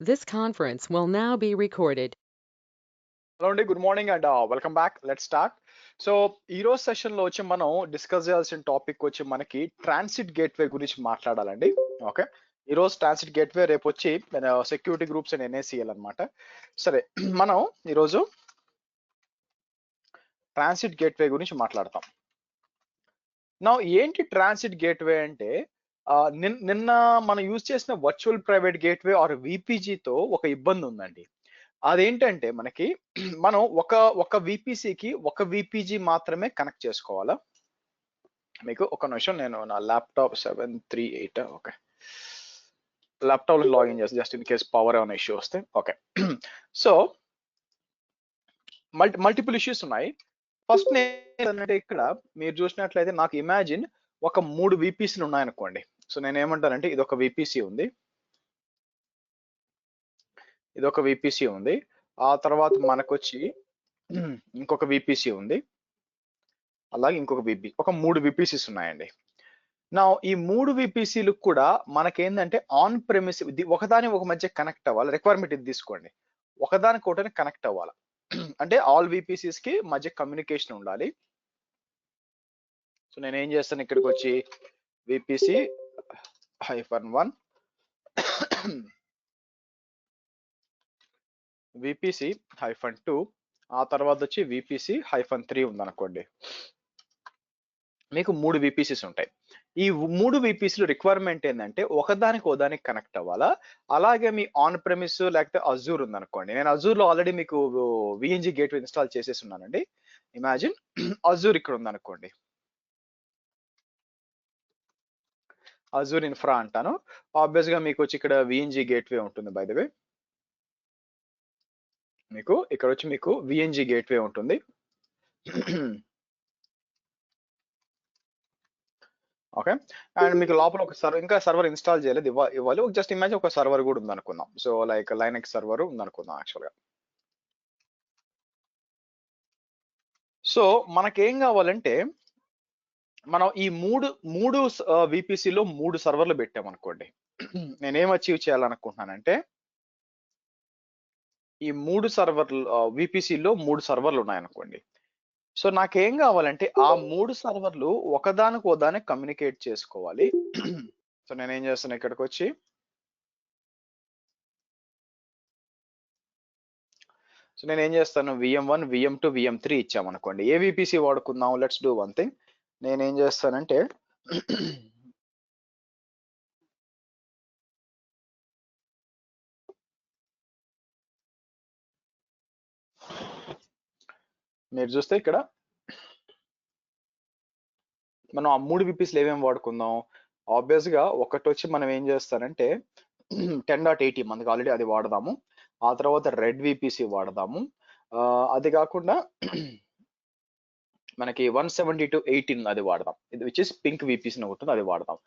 This conference will now be recorded. Hello అండి, good morning and welcome back. Let start. So ఈ రోజు session లో వచ్చి మనం డిస్కస్ చేయాల్సిన టాపిక్ వచ్చి మనకి ట్రాన్సిట్ గేట్వే గురించి మాట్లాడాలండి. ఓకే, ఈ రోజు ట్రాన్సిట్ గేట్వే, రేపు వచ్చి సెక్యూరిటీ గ్రూప్స్ అండ్ ఎన్ఏసిఎల్ అనమాట. సరే, మనం ఈరోజు ట్రాన్సిట్ గేట్వే గురించి మాట్లాడతాం. నా ఏంటి ట్రాన్సిట్ గేట్వే అంటే నిన్న మనం యూజ్ చేసిన వర్చువల్ ప్రైవేట్ గేట్వే ఆర్ విపిజితో ఒక ఇబ్బంది ఉందండి. అదేంటంటే మనకి మనం ఒక విపిసికి ఒక విపిజి మాత్రమే కనెక్ట్ చేసుకోవాలా. మీకు ఒక నిమిషం, నేను నా ల్యాప్టాప్ 738 ఓకే, ల్యాప్టాప్ లాగిన్ చేసి జస్ట్ ఇన్ కేస్ పవర్ ఏమైనా ఇష్యూ వస్తే. ఓకే, సో మల్టిపుల్ ఇష్యూస్ ఉన్నాయి. ఫస్ట్ ఏంటంటే ఇక్కడ మీరు చూసినట్లయితే నాకు ఇమాజిన్ ఒక 3 విపిసిలు ఉన్నాయనుకోండి. సో నేను ఏమంటానంటే ఇది ఒక విపిసి ఉంది, ఇది ఒక విపిసి ఉంది, ఆ తర్వాత మనకు వచ్చి ఇంకొక విపిసి ఉంది, అలాగే ఇంకొక ఒక 3 విపిసిస్ ఉన్నాయండి. నా ఈ 3 విపిసిలు కూడా మనకేందంటే ఆన్ ప్రెమిస్ ఒకదాని ఒక మధ్య కనెక్ట్ అవ్వాలి. రిక్వైర్మెంట్ ఇది తీసుకోండి, ఒకదానికి ఒకటి కనెక్ట్ అవ్వాలి. అంటే ఆల్ విపిసిస్ కి మధ్య కమ్యూనికేషన్ ఉండాలి. సో నేను ఏం చేస్తాను, ఇక్కడికి వచ్చి విపిసి -1 విపిసి -2, ఆ తర్వాత వచ్చి విపిసి -3 ఉందనుకోండి. మీకు 3 విపిసిస్ ఉంటాయి. ఈ 3 విపిసిలు రిక్వైర్మెంట్ ఏంటంటే ఒకదానికి ఒకదానికి కనెక్ట్ అవ్వాలా. అలాగే మీ ఆన్ ప్రెమిస్ లేకపోతే అజూర్ ఉందనుకోండి. నేను అజూర్ లో ఆల్రెడీ మీకు విఎన్జి గేట్ ఇన్స్టాల్ చేసేసి ఉన్నానండి. ఇమాజిన్ అజూర్ ఇక్కడ ఉందనుకోండి, అజూర్ ఇన్ఫ్రా అంటాను. ఆబ్వియస్ గా మీకు వచ్చి ఇక్కడ విఎన్జి గేట్వే ఉంటుంది. బై ద వే, మీకు ఇక్కడ వచ్చి మీకు విఎన్జి గేట్వే ఉంటుంది. ఓకే, అండ్ మీకు లోపల ఒక ఇంకా సర్వర్ ఇన్స్టాల్ చేయలేదు, ఇవ్వాలి. జస్ట్ ఇమాజిన్ ఒక సర్వర్ కూడా ఉంది అనుకుందాం. సో లైక్ లైనక్స్ సర్వర్ ఉంది అనుకుందాం యాక్చువల్ గా. సో మనకేం కావాలంటే మనం ఈ మూడు విపిసిలో 3 సర్వర్లు పెట్టామనుకోండి. నేనేం అచీవ్ చేయాలనుకుంటున్నానంటే ఈ 3 సర్వర్లు విపిసిలో 3 సర్వర్లు ఉన్నాయనుకోండి. సో నాకేం కావాలంటే ఆ 3 సర్వర్లు ఒకదానికి ఒకదానికి కమ్యూనికేట్ చేసుకోవాలి. సో నేనేం చేస్తాను, ఇక్కడికి వచ్చి సో నేను ఏం చేస్తాను, VM1 VM2 VM3 ఇచ్చామనుకోండి. ఏ విపిసి వాడుకుందాం, లెట్స్ డూ వన్ థింగ్. నేనేం చేస్తానంటే మీరు చూస్తే ఇక్కడ మనం ఆ 3 విపిస్లు ఏమేమి వాడుకుందాం. ఆబ్వియస్ గా ఒకటి వచ్చి మనం ఏం చేస్తానంటే 10.80 మనకి ఆల్రెడీ అది వాడదాము. ఆ తర్వాత రెడ్ విపిసి వాడదాము. అది కాకుండా మనకి 172.18 అది వాడదాం, ఇది విచ్ ఇస్ పింక్ విపిసి ఉంటుంది, అది వాడదాం.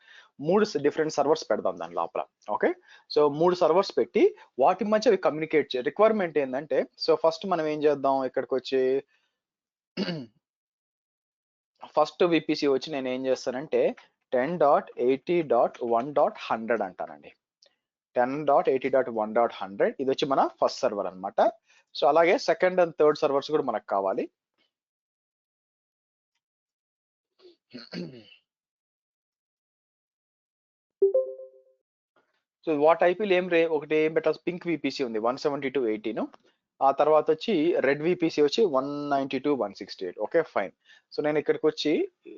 3 డిఫరెంట్ సర్వర్స్ పెడదాం దాని లోపల. ఓకే, సో 3 సర్వర్స్ పెట్టి వాటి మధ్య అవి కమ్యూనికేట్ చేయాలి. రిక్వైర్మెంట్ ఏంటంటే, సో ఫస్ట్ మనం ఏం చేద్దాం, ఇక్కడికి వచ్చి ఫస్ట్ విపిసి వచ్చి నేను ఏం చేస్తానంటే 10.80.1.100 అంటానండి. 10.80.1.100 ఇది వచ్చి మన ఫస్ట్ సర్వర్ అన్నమాట. సో అలాగే సెకండ్ అండ్ థర్డ్ సర్వర్స్ కూడా మనకు కావాలి. సో వాట్ ఐపీలు ఒకటి ఏం పెట్టాలి, పింక్ విపిసి ఉంది 172.18, ఆ తర్వాత వచ్చి రెడ్ విపిసి వచ్చి 192.168. Okay fine. సో నేను ఇక్కడికి వచ్చి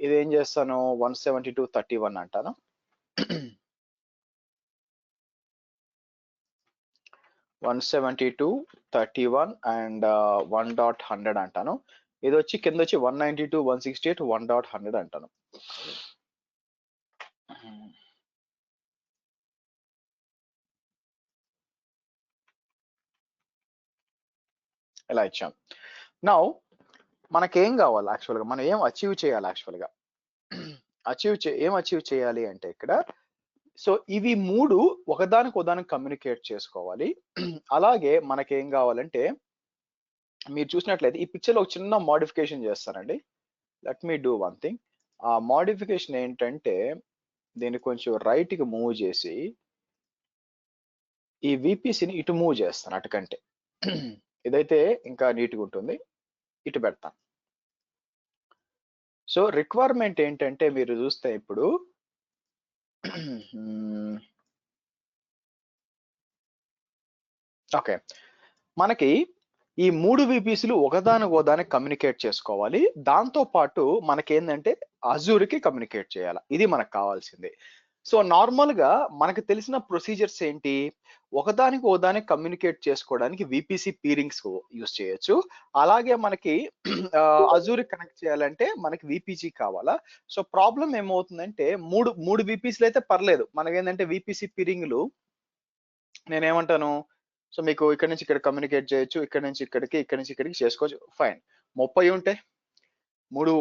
ఇది ఏం చేస్తాను, 172.31 అంటాను. 172.31 అండ్ 1.100 అంటాను. ఇది వచ్చి కింద వచ్చి 192.168 1.100 అంటాను. ఇలా ఇచ్చాం. నౌ మనకేం కావాలి యాక్చువల్గా, మనం ఏం అచీవ్ చేయాలి యాక్చువల్గా, ఏం అచీవ్ చేయాలి అంటే ఇక్కడ సో ఇవి 3 ఒకదానికి ఒకదానికి కమ్యూనికేట్ చేసుకోవాలి. అలాగే మనకేం కావాలంటే మీరు చూసినట్లయితే ఈ పిక్చర్ లో ఒక చిన్న మోడిఫికేషన్ చేస్తానండి. Let me do one thing. ఆ మోడిఫికేషన్ ఏంటంటే దీన్ని కొంచెం రైట్ కి మూవ్ చేసి ఈ విపిసిని ఇటు మూవ్ చేస్తాను అటుకంటే. ఇదైతే ఇంకా నీట్గా ఉంటుంది, ఇటు పెడతాను. సో రిక్వైర్మెంట్ ఏంటంటే మీరు చూస్తే ఇప్పుడు ఓకే, మనకి ఈ 3 విపిసిలు ఒకదానికి కమ్యూనికేట్ చేసుకోవాలి. దాంతో పాటు మనకేందంటే అజూర్కి కమ్యూనికేట్ చేయాలి. ఇది మనకు కావాల్సింది. సో నార్మల్ గా మనకు తెలిసిన ప్రొసీజర్స్ ఏంటి? ఒకదానికి కమ్యూనికేట్ చేసుకోవడానికి విపిసి పీరింగ్స్ యూస్ చేయొచ్చు. అలాగే మనకి అజూర్ కనెక్ట్ చేయాలంటే మనకి విపిజి కావాలా. సో ప్రాబ్లం ఏమవుతుందంటే మూడు విపిసిలు అయితే పర్లేదు. మనకేంటంటే విపిసి పీరింగ్లు నేనేమంటాను, సో మీకు ఇక్కడ నుంచి ఇక్కడ కమ్యూనికేట్ చేయొచ్చు, ఇక్కడ నుంచి ఇక్కడికి, ఇక్కడ నుంచి ఇక్కడికి చేసుకోవచ్చు, ఫైన్. 30 ఉంటే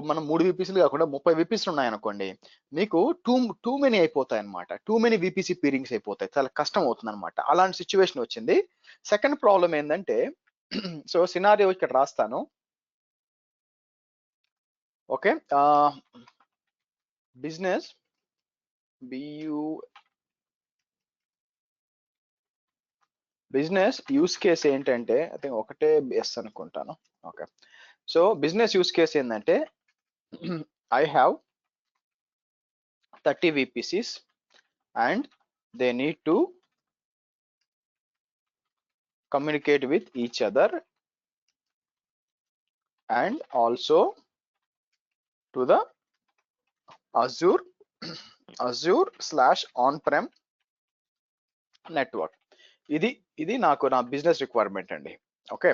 మనం 3 విపిసిలు కాకుండా 30 విపిసిలు ఉన్నాయనుకోండి, మీకు టూ మెనీ అయిపోతాయి అనమాట. టూ మెనీ విపిసి పీరింగ్స్ అయిపోతాయి, చాలా కష్టం అవుతుంది అనమాట. అలాంటి సిచ్యువేషన్ వచ్చింది. సెకండ్ ప్రాబ్లం ఏంటంటే సో సినారియో ఇక్కడ రాస్తాను. Okay, business business use case ఏంటంటే ఐ థింక్ ఒకటే ఎస్ అనుకుంటాను. Okay, so business use case ఏంటంటే I have 30 VPCs and they need to communicate with each other and also to the Azure/on-prem network. ఇది నాకు నా business requirement అండి. Okay,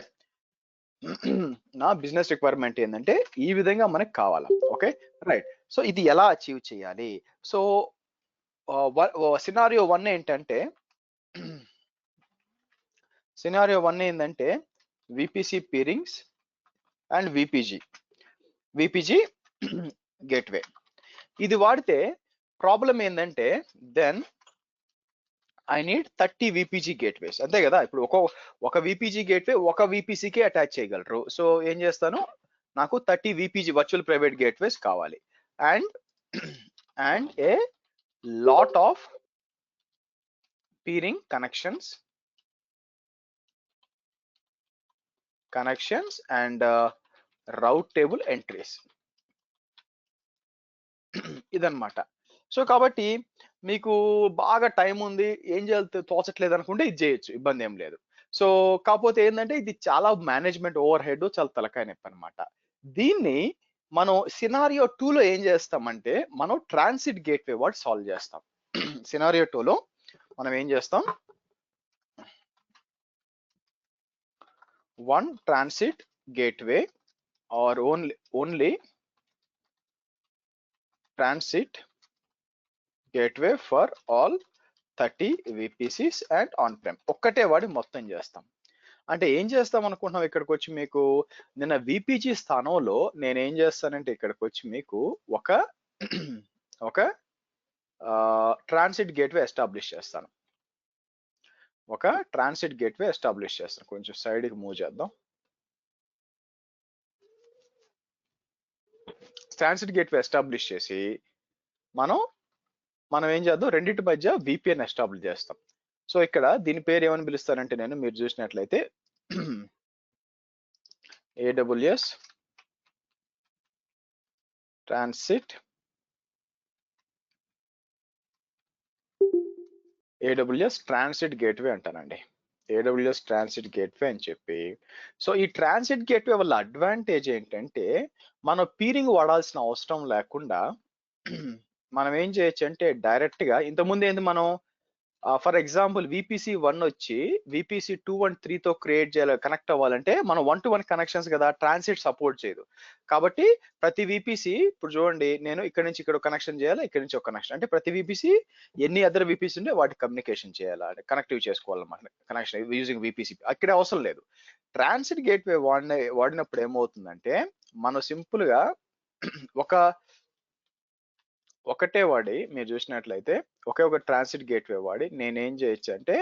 నా business requirement ఏంటంటే ఈ విధంగా మనకు కావాలా. Okay right. సో ఇది ఎలా అచీవ్ చేయాలి? సో సినారియో 1 ఏంటంటే విపిసి పీరింగ్స్ అండ్ విపిజి గేట్వే. ఇది వాడితే ప్రాబ్లం ఏంటంటే దెన్ ఐ నీడ్ 30 విపిజి గేట్వేస్, అంతే కదా. ఇప్పుడు ఒక విపిజి గేట్వే ఒక విపిసికి అటాచ్ చేయగలరు. సో ఏం చేస్తాను, నాకు 30 విపిజి వర్చువల్ ప్రైవేట్ గేట్వేస్ కావాలి and a lot of peering connections and rate table entries. ఇదన్నమాట. సో కాబట్టి మీకు బాగా టైం ఉంది, ఏం చేయాలి తోచట్లేదు అనుకుంటే ఇది చేయొచ్చు, ఇబ్బంది ఏం లేదు. సో కాకపోతే ఏంటంటే ఇది చాలా మేనేజ్మెంట్ ఓవర్ హెడ్, చాలా తలకాయ నొప్పి అనమాట. దీన్ని మనం సినారియో 2లో ఏం చేస్తామంటే మనం ట్రాన్సిట్ గేట్వే వాడు సాల్వ్ చేస్తాం. సినారియో 2లో మనం ఏం చేస్తాం, one transit gateway or only transit gateway for all 30 VPCs and on prem ఒక్కటే వాడి మొత్తం చేస్తాం. అంటే ఏం చేస్తాం అనుకుంటున్నాం, ఇక్కడికి వచ్చి మీకు నిన్న విపిజి స్థానంలో నేను ఏం చేస్తానంటే ఇక్కడికి వచ్చి మీకు ఒక ట్రాన్సిట్ గేట్వే ఎస్టాబ్లిష్ చేస్తాను. కొంచెం సైడ్కి మూవ్ చేద్దాం. ట్రాన్సిట్ గేట్వే ఎస్టాబ్లిష్ చేసి మనం ఏం చేద్దాం, రెండింటి మధ్య విపిఎన్ ఎస్టాబ్లిష్ చేస్తాం. సో ఇక్కడ దీని పేరు ఏమని పిలుస్తానంటే మీరు చూసినట్లయితే AWS ట్రాన్సిట్ గేట్వే అంటానండి. AWS ట్రాన్సిట్ గేట్వే అని చెప్పి. సో ఈ ట్రాన్సిట్ గేట్వే వల్ల అడ్వాంటేజ్ ఏంటంటే మనం పీరింగ్ వాడాల్సిన అవసరం లేకుండా మనం ఏం చేయొచ్చు అంటే డైరెక్ట్ గా, ఇంతకుముందు ఏంది మనం ఫర్ ఎగ్జాంపుల్ విపిసి 1 వచ్చి విపిసి 2 అండ్ 3తో క్రియేట్ చేయాలి, కనెక్ట్ అవ్వాలంటే మనం 1-to-1 కనెక్షన్స్ కదా, ట్రాన్సిట్ సపోర్ట్ చేయదు. కాబట్టి ప్రతి విపిసి ఇప్పుడు చూడండి, నేను ఇక్కడ నుంచి ఇక్కడ కనెక్షన్ చేయాలి, ఇక్కడ నుంచి ఒక కనెక్షన్, అంటే ప్రతి విపిసి ఎన్ని అదర్ విపిసి ఉంటే వాటికి కమ్యూనికేషన్ చేయాలి, అంటే కనెక్టివ్ చేసుకోవాలన్నమాట. కనెక్షన్ యూజింగ్ విపిసి అక్కడ అవసరం లేదు. ట్రాన్సిట్ గేట్వే వాడినప్పుడు ఏమవుతుందంటే మనం సింపుల్ గా ఒకటే వాడి, మీరు చూసినట్లయితే ఒకే ఒక ట్రాన్సిట్ గేట్వే వాడి నేనేం చేయొచ్చు అంటే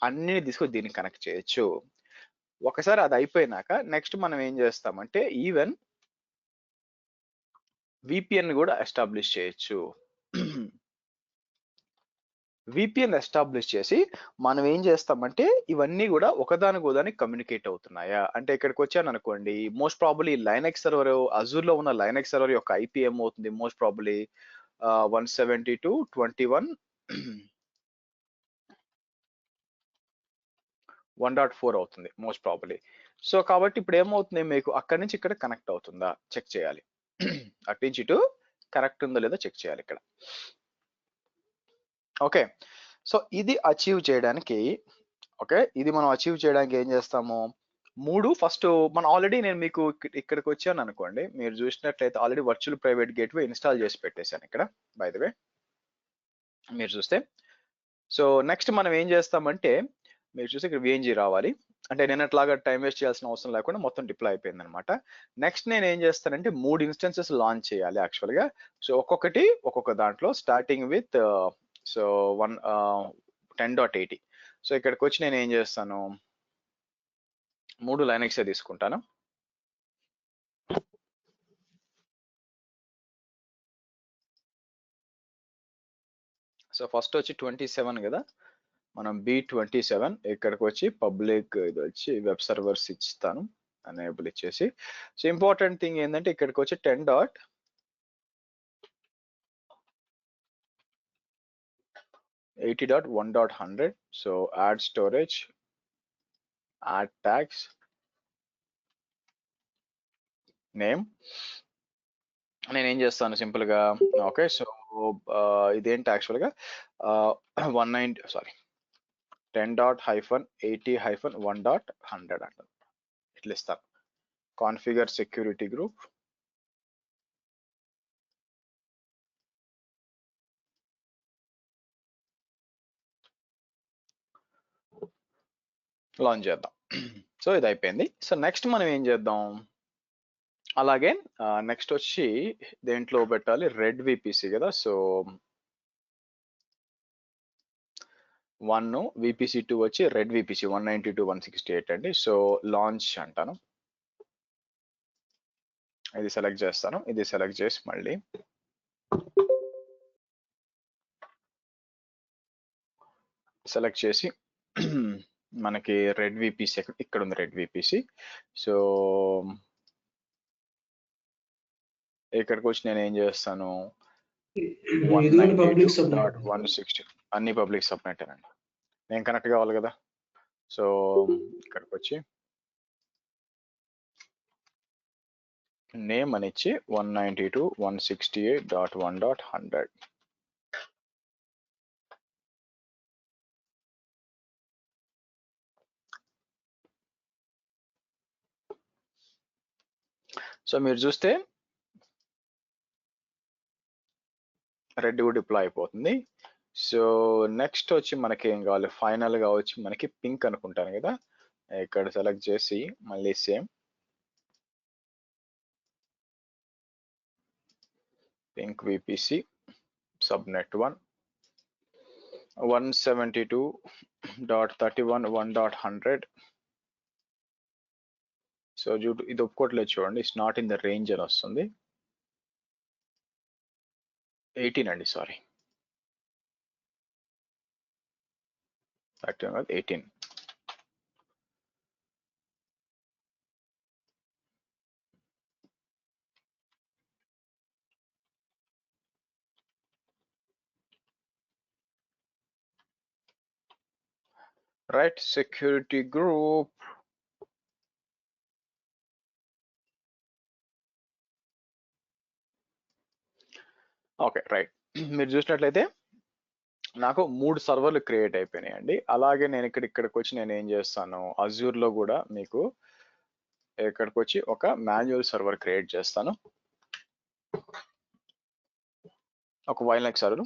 అన్ని తీసుకొని దీన్ని కనెక్ట్ చేయొచ్చు. ఒకసారి అది అయిపోయినాక నెక్స్ట్ మనం ఏం చేస్తామంటే ఈవెన్ విపిఎన్ కూడా ఎస్టాబ్లిష్ చేయొచ్చు. విపిఎన్ ఎస్టాబ్లిష్ చేసి మనం ఏం చేస్తామంటే ఇవన్నీ కూడా ఒకదానికి కమ్యూనికేట్ అవుతున్నాయా అంటే ఇక్కడికి వచ్చాను అనుకోండి most probably Linux server Azure లో ఉన్న లైనెక్స్ సర్వర్ యొక్క ఐపీ ఏమవుతుంది మోస్ట్ ప్రాబబ్లీ 172.21.1.4 అవుతుంది మోస్ట్ ప్రాబబ్లీ. సో కాబట్టి ఇప్పుడు ఏమవుతుంది మీకు అక్కడి నుంచి ఇక్కడ కనెక్ట్ అవుతుందా చెక్ చేయాలి. అటు నుంచి ఇటు కరెక్ట్ ఉందో లేదో చెక్ చేయాలి ఇక్కడ. ఓకే, సో ఇది అచీవ్ చేయడానికి ఇది మనం అచీవ్ చేయడానికి ఏం చేస్తాము ఫస్ట్ మనం ఆల్రెడీ నేను మీకు ఇక్కడికి వచ్చాను అనుకోండి మీరు చూసినట్లయితే already virtual private gateway install చేసి పెట్టేశాను ఇక్కడ బై ద వే మీరు చూస్తే. సో నెక్స్ట్ మనం ఏం చేస్తామంటే మీరు చూస్తే ఇక్కడ విఎన్జీ రావాలి అంటే నేను అట్లాగా టైం వేస్ట్ చేయాల్సిన అవసరం లేకుండా మొత్తం డిప్లాయ్ అయిపోయింది అనమాట. నెక్స్ట్ నేను ఏం చేస్తానంటే 3 ఇన్స్టెన్సెస్ లాంచ్ చేయాలి యాక్చువల్ గా. సో ఒక్కొక్క దాంట్లో స్టార్టింగ్ విత్ 10.80. సో ఇక్కడికి వచ్చి నేను ఏం చేస్తాను 3 లైనెక్స్ తీసుకుంటాను. సో ఫస్ట్ వచ్చి 27 కదా మనం B27 ఇక్కడికి వచ్చి పబ్లిక్ ఇది వచ్చి వెబ్ సర్వర్స్ ఇస్తాను ఎనేబుల్ ఇచ్చేసి. సో ఇంపార్టెంట్ థింగ్ ఏంటంటే ఇక్కడికి వచ్చి 10.80.1.100. So add storage, add tags, name నేను ఏం చేస్తాను సింపుల్ గా ఓకే. సో ఇదేంటి యాక్చువల్ గా 10.80-1.100 అంటారు ఇట్లా ఇస్తాను. కాన్ఫిగర్ సెక్యూరిటీ గ్రూప్, లాంచ్ చేద్దాం. సో ఇది అయిపోయింది. సో నెక్స్ట్ మనం ఏం చేద్దాం అలాగే నెక్స్ట్ వచ్చి దేంట్లో పెట్టాలి రెడ్ విపిసి కదా. సో 1 విపిసి 2 వచ్చి రెడ్ విపిసి 192.168 అండి. సో లాంచ్ అంటాను, ఇది సెలెక్ట్ చేస్తాను. ఇది సెలెక్ట్ చేసి మళ్ళీ సెలెక్ట్ చేసి మనకి రెడ్ విపిసి ఇక్కడ ఉంది రెడ్ విపిసి. సో ఇక్కడికి వచ్చి నేను ఏం చేస్తాను 192.160 అన్ని పబ్లిక్ సబ్నెట్ అండి. నేను కనెక్ట్ కావాలి కదా. సో ఇక్కడికి వచ్చి నేమ్ అని ఇచ్చి 192.168.1.100. సో మీరు చూస్తే రెడ్ కూడా డిప్లాయ్ అయిపోతుంది. సో నెక్స్ట్ వచ్చి మనకి ఏం కావాలి ఫైనల్ గా వచ్చి మనకి పింక్ అనుకుంటాను కదా. ఇక్కడ సెలెక్ట్ చేసి మళ్ళీ same pink VPC subnet 172.31.1.100. So ఇది ఒప్పుకోవట్లేదు చూడండి, it's not in the range అని వస్తుంది. 18 అండి, sorry 18. Right security group okay right. మీరు చూసినట్లయితే నాకు 3 సర్వర్లు క్రియేట్ అయిపోయినాయండి. అలాగే నేను ఇక్కడికి వచ్చి నేను ఏం చేస్తాను అజూర్ లో కూడా మీకు ఇక్కడికి వచ్చి ఒక మాన్యువల్ సర్వర్ క్రియేట్ చేస్తాను, ఒక వైల్నెక్ సర్వర్.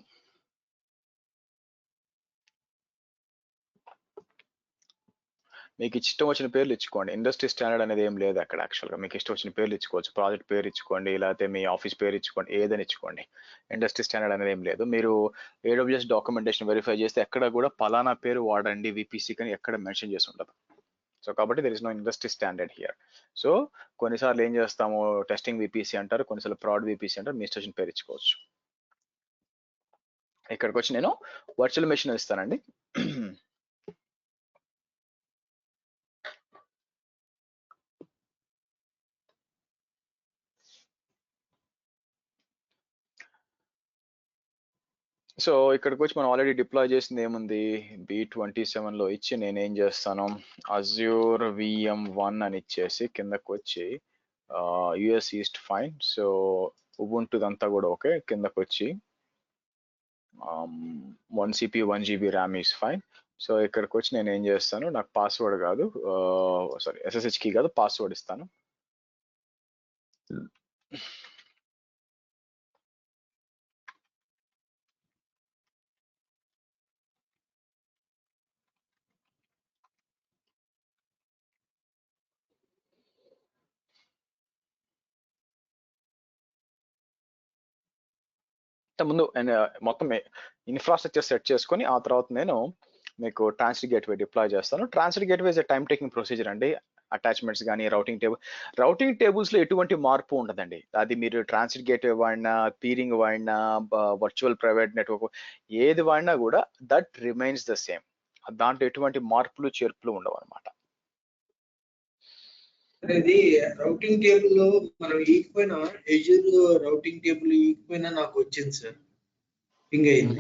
మీకు ఇష్టం వచ్చిన పేర్లు ఇచ్చుకోండి, ఇండస్ట్రీ స్టాండర్డ్ అనేది ఏం లేదు అక్కడ. యాక్చువల్గా మీకు ఇష్టం వచ్చిన పేర్లు ఇచ్చుకోవచ్చు, ప్రాజెక్ట్ పేరు ఇచ్చుకోండి, లేకపోతే మీ ఆఫీస్ పేరు ఇచ్చుకోండి, ఏదైనా ఇచ్చుకోండి. ఇండస్ట్రీ స్టాండర్డ్ అనేది ఏం లేదు. మీరు AWS డాక్యుమెంటేషన్ వెరిఫై చేస్తే ఎక్కడ కూడా పలానా పేరు వాడండి విపిసి కానీ ఎక్కడ మెన్షన్ చేసి ఉండదు. సో కాబట్టి there is no industry standard here. So కొన్నిసార్లు ఏం చేస్తాము టెస్టింగ్ విపిసి అంటారు, కొన్నిసార్లు ప్రాడ్ విపిసి అంటారు, మీ ఇష్టం వచ్చిన పేరు ఇచ్చుకోవచ్చు. ఇక్కడికి వచ్చి నేను వర్చువల్ మెషిన్ ఇస్తానండి. సో ఇక్కడికి వచ్చి మనం ఆల్రెడీ డిప్లాయ్ చేసింది ఏముంది, B27 లో ఇచ్చి నేను ఏం చేస్తాను, అజ్యూర్ VM1 అని ఇచ్చేసి కిందకి వచ్చి US east fine, so Ubuntu అంతా కూడా ఓకే, కిందకి వచ్చి 1 CPU 1 GB RAM is fine. So ఇక్కడికి వచ్చి నేను ఏం చేస్తాను, నాకు పాస్వర్డ్ కాదు, సారీ SSH కీ కాదు, పాస్వర్డ్ ఇస్తాను. ముందు మొత్తం ఇన్ఫ్రాస్ట్రక్చర్ సెట్ చేసుకొని ఆ తర్వాత నేను మీకు ట్రాన్సిట్ గేట్వే డిప్లాయ్ చేస్తాను. Transit gateway is time taking procedure అండి. అటాచ్మెంట్స్ కానీ రౌటింగ్ టేబుల్స్ లో ఎటువంటి మార్పు ఉండదండి. అది మీరు ట్రాన్సిట్ గేట్వే వాడినా, పీరింగ్ వాడినా, వర్చువల్ ప్రైవేట్ నెట్వర్క్ ఏది వాడినా కూడా దట్ రిమైన్స్ ద సేమ్. దాంట్లో ఎటువంటి మార్పులు చేర్పులు ఉండవు అనమాట. ఇది రౌటింగ్ టేబుల్ లో మనం ఈకపోయినా ఎజ్యూర్ రౌటింగ్ టేబుల్ ఈకపోయినా నాకు వచ్చింది సార్, పింగ్ అయింది.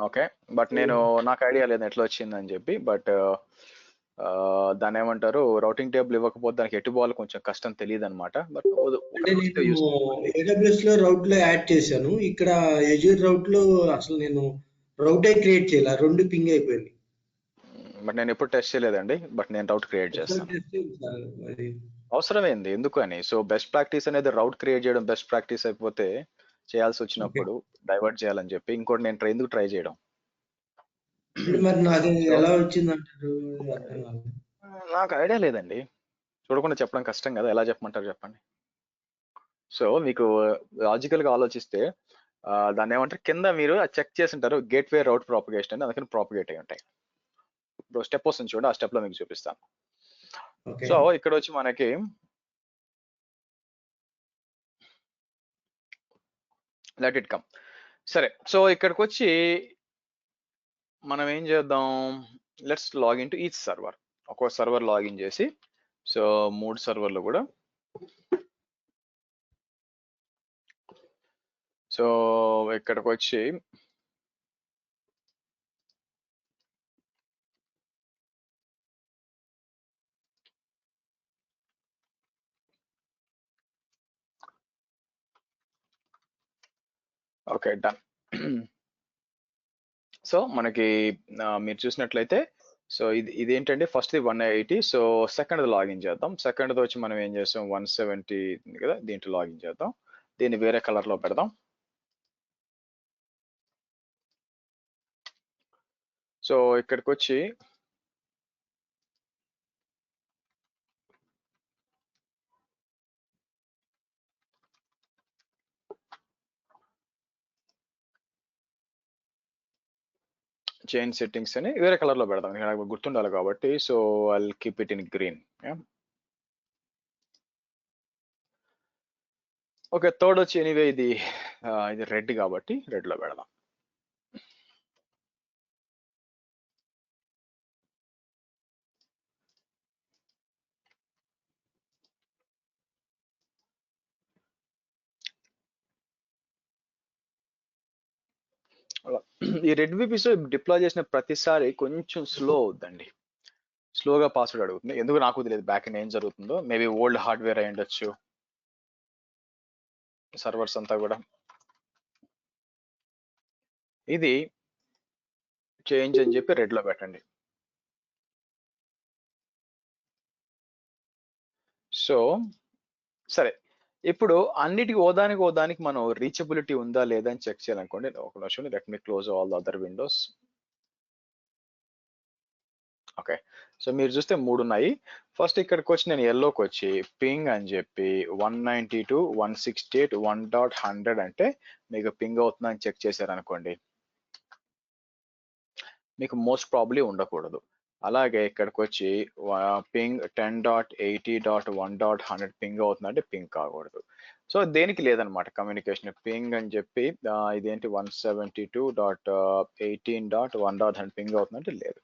ఓకే, బట్ నేను నాకు ఐడియా లేదు ఎట్లా వచ్చిందని చెప్పి, బట్ దాన్ని ఏమంటారు, రౌటింగ్ టేబుల్ ఇవ్వకపోతే దానికి ఎటు పోవాలి కొంచెం కష్టం తెలియదు అనమాట. బట్ అంటే నేను AWS లో రౌట్ లో యాడ్ చేశాను, ఇక్కడ ఎజ్యూర్ రౌట్ లో అసలు నేను రౌటే క్రియేట్ చేయాలి, రెండు పింగ్ అయిపోయింది. బట్ నేను ఎప్పుడు టెస్ట్ చేయలేదండి, బట్ నేను రౌట్ క్రియేట్ చేస్తాను. అవసరమైంది ఎందుకు అని. సో బెస్ట్ ప్రాక్టీస్ అనేది రౌట్ క్రియేట్ చేయడం బెస్ట్ ప్రాక్టీస్ అయిపోతే చేయాల్సి వచ్చినప్పుడు డైవర్ట్ చేయాలని చెప్పి, ఇంకోటి నేను ఎందుకు ట్రై చేయడం. మరి నాకు ఎలా వచ్చిందంటారు, నాకు ఐడియా లేదండి, చూడకుండా చెప్పడం కష్టం కదా, ఎలా చెప్పమంటారు చెప్పండి. సో మీకు లాజికల్ గా ఆలోచిస్తే దాన్ని ఏమంటారు, కింద మీరు చెక్ చేసి ఉంటారు గేట్వే రౌట్ ప్రాపగేషన్ అని, అందుకని ప్రాపగేట్ అయి ఉంటాయి. ఇప్పుడు స్టెప్ వస్తుంది చూడండి, ఆ స్టెప్ లో మీకు చూపిస్తాను. సో ఇక్కడ వచ్చి మనకి లెట్ ఇట్ కమ్. సరే, సో ఇక్కడికి వచ్చి మనం ఏం చేద్దాం, let's login to each server. ఒక్కో సర్వర్ లాగిన్ చేసి, సో 3 సర్వర్లు కూడా, సో ఇక్కడికి వచ్చి ఓకే డన్. సో మనకి మీరు చూసినట్లయితే, సో ఇదేంటంటే ఫస్ట్ 180, సో సెకండ్ లాగిన్ చేద్దాం. సెకండ్ వచ్చి మనం ఏం చేస్తాం, 170 కదా, దీంట్లో లాగిన్ చేద్దాం. దీన్ని వేరే కలర్ లో పెడదాం. సో ఇక్కడికి వచ్చి చైన్ సెట్టింగ్స్ అని వేరే కలర్ లో పెడదాం, నాకు గుర్తుండాలి కాబట్టి. So I keep it in green. Okay, third వచ్చి ఎనీవే ఇది రెడ్ కాబట్టి రెడ్ లో పెడదాం. ఈ రెడ్ విపిస్ డిప్లాయ్ చేసిన ప్రతిసారి కొంచెం స్లో అవుద్దండి, స్లోగా పాస్వర్డ్ అడుగుతుంది. ఎందుకు నాకు తెలియదు బ్యాక్ ఎండ్ ఏం జరుగుతుందో, మేబీ ఓల్డ్ హార్డ్వేర్ అయి ఉండొచ్చు సర్వర్స్ అంతా కూడా. ఇది చేంజ్ అని చెప్పి రెడ్ లో పెట్టండి. సో సరే, ఇప్పుడు అన్నిటికి ఓదానికి మనం రీచబిలిటీ ఉందా లేదా అని చెక్ చేయాలనుకోండి. ఒక నిమిషం, let me close all the other Windows. Okay, so మీరు చూస్తే 3 ఉన్నాయి. ఫస్ట్ ఇక్కడికి వచ్చి నేను ఎల్లోకి వచ్చి పింగ్ అని చెప్పి 192.168.1.100 అంటే మీకు పింగ్ అవుతుందని చెక్ చేశారనుకోండి, మీకు మోస్ట్ ప్రాబ్లీ ఉండకూడదు. అలాగే ఇక్కడికి వచ్చి పింగ్ 10.80.1.100 పింగ్ అవుతుందంటే పింగ్ కాకూడదు. సో దేనికి లేదనమాట కమ్యూనికేషన్ పింగ్ అని చెప్పి ఇదేంటి 172.18.1 పింగ్ అవుతుందంటే లేదు.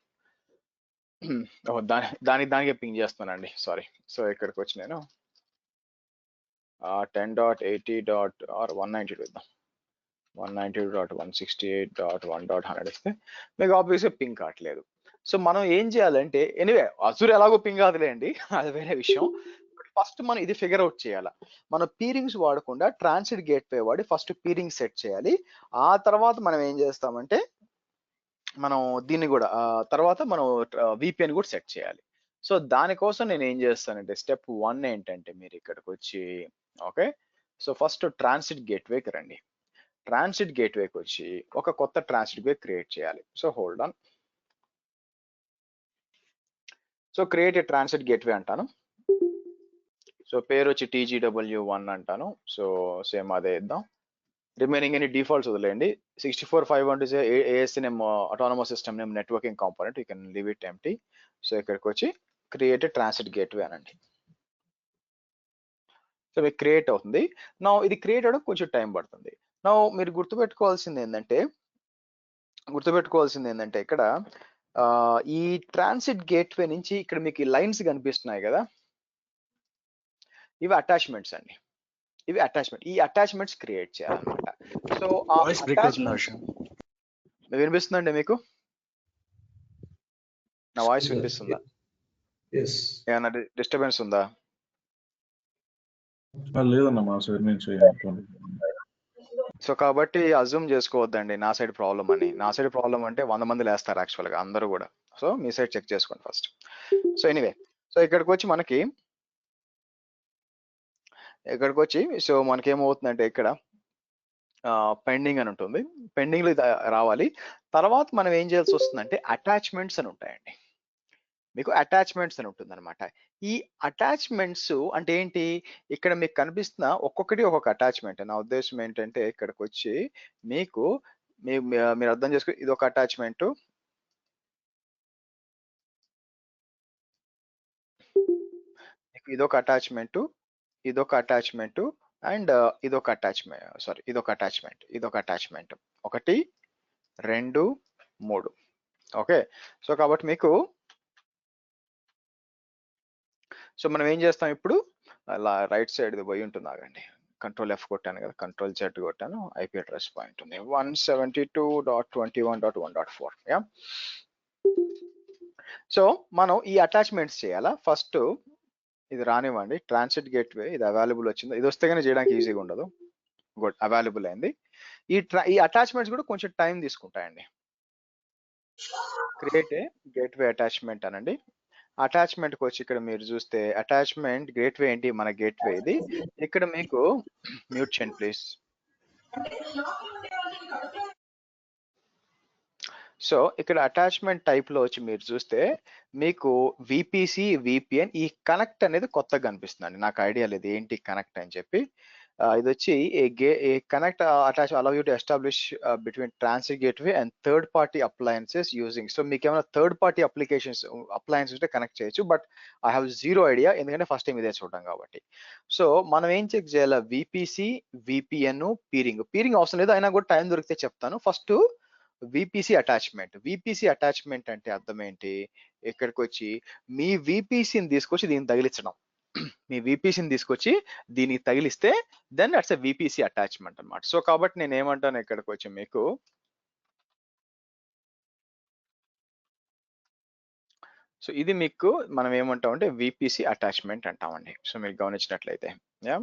దానికే పింగ్ చేస్తున్నానండి, సారీ. సో ఇక్కడికి వచ్చి నేను 10.80.192 ఇద్దాం, 192.168.1.100 ఇస్తే మీకు ఆబ్వియస్గా పింగ్ కావట్లేదు. సో మనం ఏం చేయాలంటే, ఎనీవే అజూర్ ఎలాగో పింగ్ కాదులేండి, అది వేరే విషయం. ఫస్ట్ మనం ఇది ఫిగర్ అవుట్ చేయాలి. మనం పీరింగ్స్ వాడకుండా ట్రాన్సిట్ గేట్వే వాడి ఫస్ట్ పీరింగ్ సెట్ చేయాలి. ఆ తర్వాత మనం ఏం చేస్తామంటే మనం దీన్ని కూడా తర్వాత మనం విపిఎన్ కూడా సెట్ చేయాలి. సో దానికోసం నేను ఏం చేస్తానంటే స్టెప్ 1 ఏంటంటే, మీరు ఇక్కడికి వచ్చి ఓకే, సో ఫస్ట్ ట్రాన్సిట్ గేట్వేకి రండి. ట్రాన్సిట్ గేట్వేకి వచ్చి ఒక కొత్త ట్రాన్సిట్ గేట్ క్రియేట్ చేయాలి. So hold on. So create a transit gateway అంటాను. సో పేరు వచ్చి TGW1 అంటాను. సో సేమ్ అదే ఇద్దాం. రిమైనింగ్ అన్ని డిఫాల్ట్స్ వదిలేయండి. 6451 is ASNM autonomous system name networking component, you can leave it empty. So ఇక్కడికి వచ్చి క్రియేట్ ట్రాన్సిట్ గేట్వే అనండి. సో మీకు క్రియేట్ అవుతుంది. నా ఇది క్రియేట్ అవడం కొంచెం టైం పడుతుంది. నా మీరు గుర్తుపెట్టుకోవాల్సింది ఏంటంటే ఇక్కడ ఈ ట్రాన్సిట్ గేట్వే నుంచి ఇక్కడ మీకు లైన్స్ కనిపిస్తున్నాయి కదా, ఇవి అటాచ్మెంట్స్ అండి. ఇవి అటాచ్మెంట్, ఈ అటాచ్మెంట్స్ క్రియేట్ చేయాలన్నమాట. సో ఆ అటాచ్మెంట్స్ వినిపిస్తుందండి మీకు? నా వాయిస్ వినిపిస్తుందా? ఏమన్నా డిస్టర్బెన్స్ ఉందా? లేదన్న మా సైడ్ నుంచి. సో కాబట్టి అజ్యూమ్ చేసుకోవద్దండి నా సైడ్ ప్రాబ్లం అని. నా సైడ్ ప్రాబ్లం అంటే 100 మంది లేస్తారు యాక్చువల్గా, అందరూ కూడా. సో మీ సైడ్ చెక్ చేసుకోండి ఫస్ట్. సో ఎనీవే, సో ఇక్కడికి వచ్చి సో మనకి ఏమవుతుందంటే ఇక్కడ పెండింగ్ అని ఉంటుంది. పెండింగ్లో ఇది రావాలి. తర్వాత మనం ఏం చేయాల్సి వస్తుందంటే అటాచ్మెంట్స్ అని ఉంటాయండి. మీకు అటాచ్మెంట్స్ అని ఉంటుంది అనమాట. ఈ అటాచ్మెంట్స్ అంటే ఏంటి, ఇక్కడ మీకు కనిపిస్తున్న ఒక్కొక్కటి ఒక్కొక్క అటాచ్మెంట్. నా ఉద్దేశం ఏంటంటే ఇక్కడికి వచ్చి మీకు మీరు అర్థం చేసుకో, ఇది ఒక అటాచ్మెంట్, ఇదొక అటాచ్మెంట్, ఇదొక అటాచ్మెంట్, అండ్ ఇదొక అటాచ్మెంట్, సారీ ఇదొక అటాచ్మెంట్, ఇదొక అటాచ్మెంట్. 1 2 3. ఓకే, సో కాబట్టి మీకు సో మనం ఏం చేస్తాం ఇప్పుడు, అలా రైట్ సైడ్ పోయి ఉంటుంది, ఆగండి. కంట్రోల్ F కొట్టాను కదా, కంట్రోల్ Z కొట్టాను, IP అడ్రస్ పాయింట్ ఉంది 172.21.1.4. యా, సో మనం ఈ అటాచ్మెంట్స్ చేయాలా. ఫస్ట్ ఇది రానివ్వండి, ట్రాన్సిట్ గేట్వే ఇది అవైలబుల్ వచ్చింది, ఇది వస్తే కానీ చేయడానికి ఈజీగా ఉండదు. గుడ్, అవైలబుల్ అయింది. ఈ అటాచ్మెంట్స్ కూడా కొంచెం టైం తీసుకుంటాయండి. క్రియేట్ ఏ గేట్వే అటాచ్మెంట్ అనండి. అటాచ్మెంట్కి వచ్చి ఇక్కడ మీరు చూస్తే అటాచ్మెంట్ గేట్వే ఏంటి, మన గేట్వే ఇది. ఇక్కడ మీకు మ్యూట్ చేయండి ప్లీజ్. సో ఇక్కడ అటాచ్మెంట్ టైప్ లో వచ్చి మీరు చూస్తే మీకు VPC VPN ఈ కనెక్ట్ అనేది కొత్తగా కనిపిస్తుందండి. నాకు ఐడియా లేదు ఏంటి కనెక్ట్ అని చెప్పి. ఇది వచ్చి a connect attach allow you to establish between transit gateway and third party appliances using. So మీకు ఏమైనా థర్డ్ పార్టీ అప్లయన్స్ ఉంటే కనెక్ట్ చేయొచ్చు, but I have zero idea, ఎందుకంటే ఫస్ట్ టైం ఇదే చూడడం కాబట్టి. సో మనం ఏం చెక్ చేయాలి, VPC VPN పీరింగ్ అవసరం లేదు, అయినా కూడా టైం దొరికితే చెప్తాను. ఫస్ట్ VPC అటాచ్మెంట్ అంటే అర్థం ఏంటి, ఇక్కడికి వచ్చి మీ VPCని తీసుకొచ్చి దీన్ని తగిలించడం. మీ VPCని తీసుకొచ్చి దీనికి తగిలిస్తే దెన్ అట్స్ ఎ VPC అటాచ్మెంట్ అన్నమాట. సో కాబట్టి నేను ఏమంటాను ఇక్కడికి వచ్చి మీకు, సో ఇది మీకు మనం ఏమంటాం అంటే VPC అటాచ్మెంట్ అంటామండి. సో మీరు గమనించినట్లయితే యా,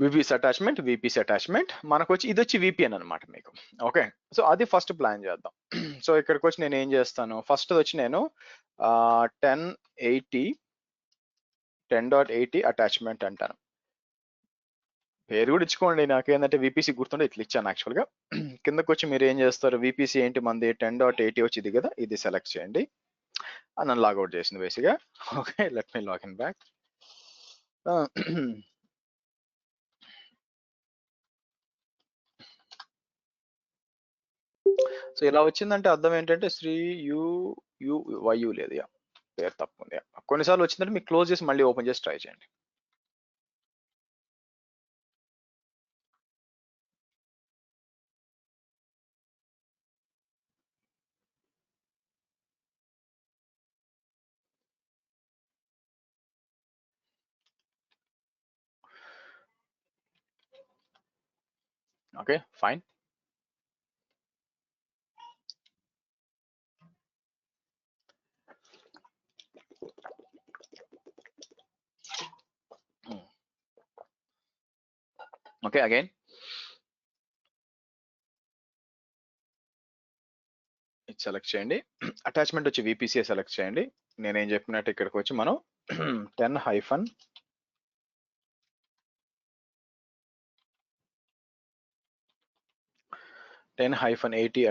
VPC అటాచ్మెంట్ మనకు వచ్చి ఇది వచ్చి VPN అనమాట మీకు. ఓకే, సో అది ఫస్ట్ ప్లాన్ చేద్దాం. సో ఇక్కడికి వచ్చి నేను ఏం చేస్తాను, ఫస్ట్ వచ్చి నేను 10.80 అటాచ్మెంట్ అంటాను. పేరు కూడా ఇచ్చుకోండి, నాకేంటంటే VPC గుర్తుండే ఇట్లా ఇచ్చాను యాక్చువల్గా. కిందకు వచ్చి మీరు ఏం చేస్తారు, VPC ఏంటి మంది 10.80 వచ్చింది కదా, ఇది సెలెక్ట్ చేయండి. నన్ను లాగౌట్ చేసింది బేసిక్గా. ఓకే, లెట్ మీ లాగిన్ బ్యాక్. సో ఇలా వచ్చిందంటే అర్థం ఏంటంటే శ్రీ యూ YU లేదు, యా పేరు తప్పు ఉంది. కొన్నిసార్లు వచ్చిందంటే మీకు క్లోజ్ చేసి మళ్ళీ ఓపెన్ చేసి ట్రై చేయండి. Okay fine. ఓకే అగైన్ ఇది సెలెక్ట్ చేయండి. అటాచ్మెంట్ వచ్చి VPCA సెలెక్ట్ చేయండి. నేనేం చెప్పినట్టు ఇక్కడికి వచ్చి మనం 10-80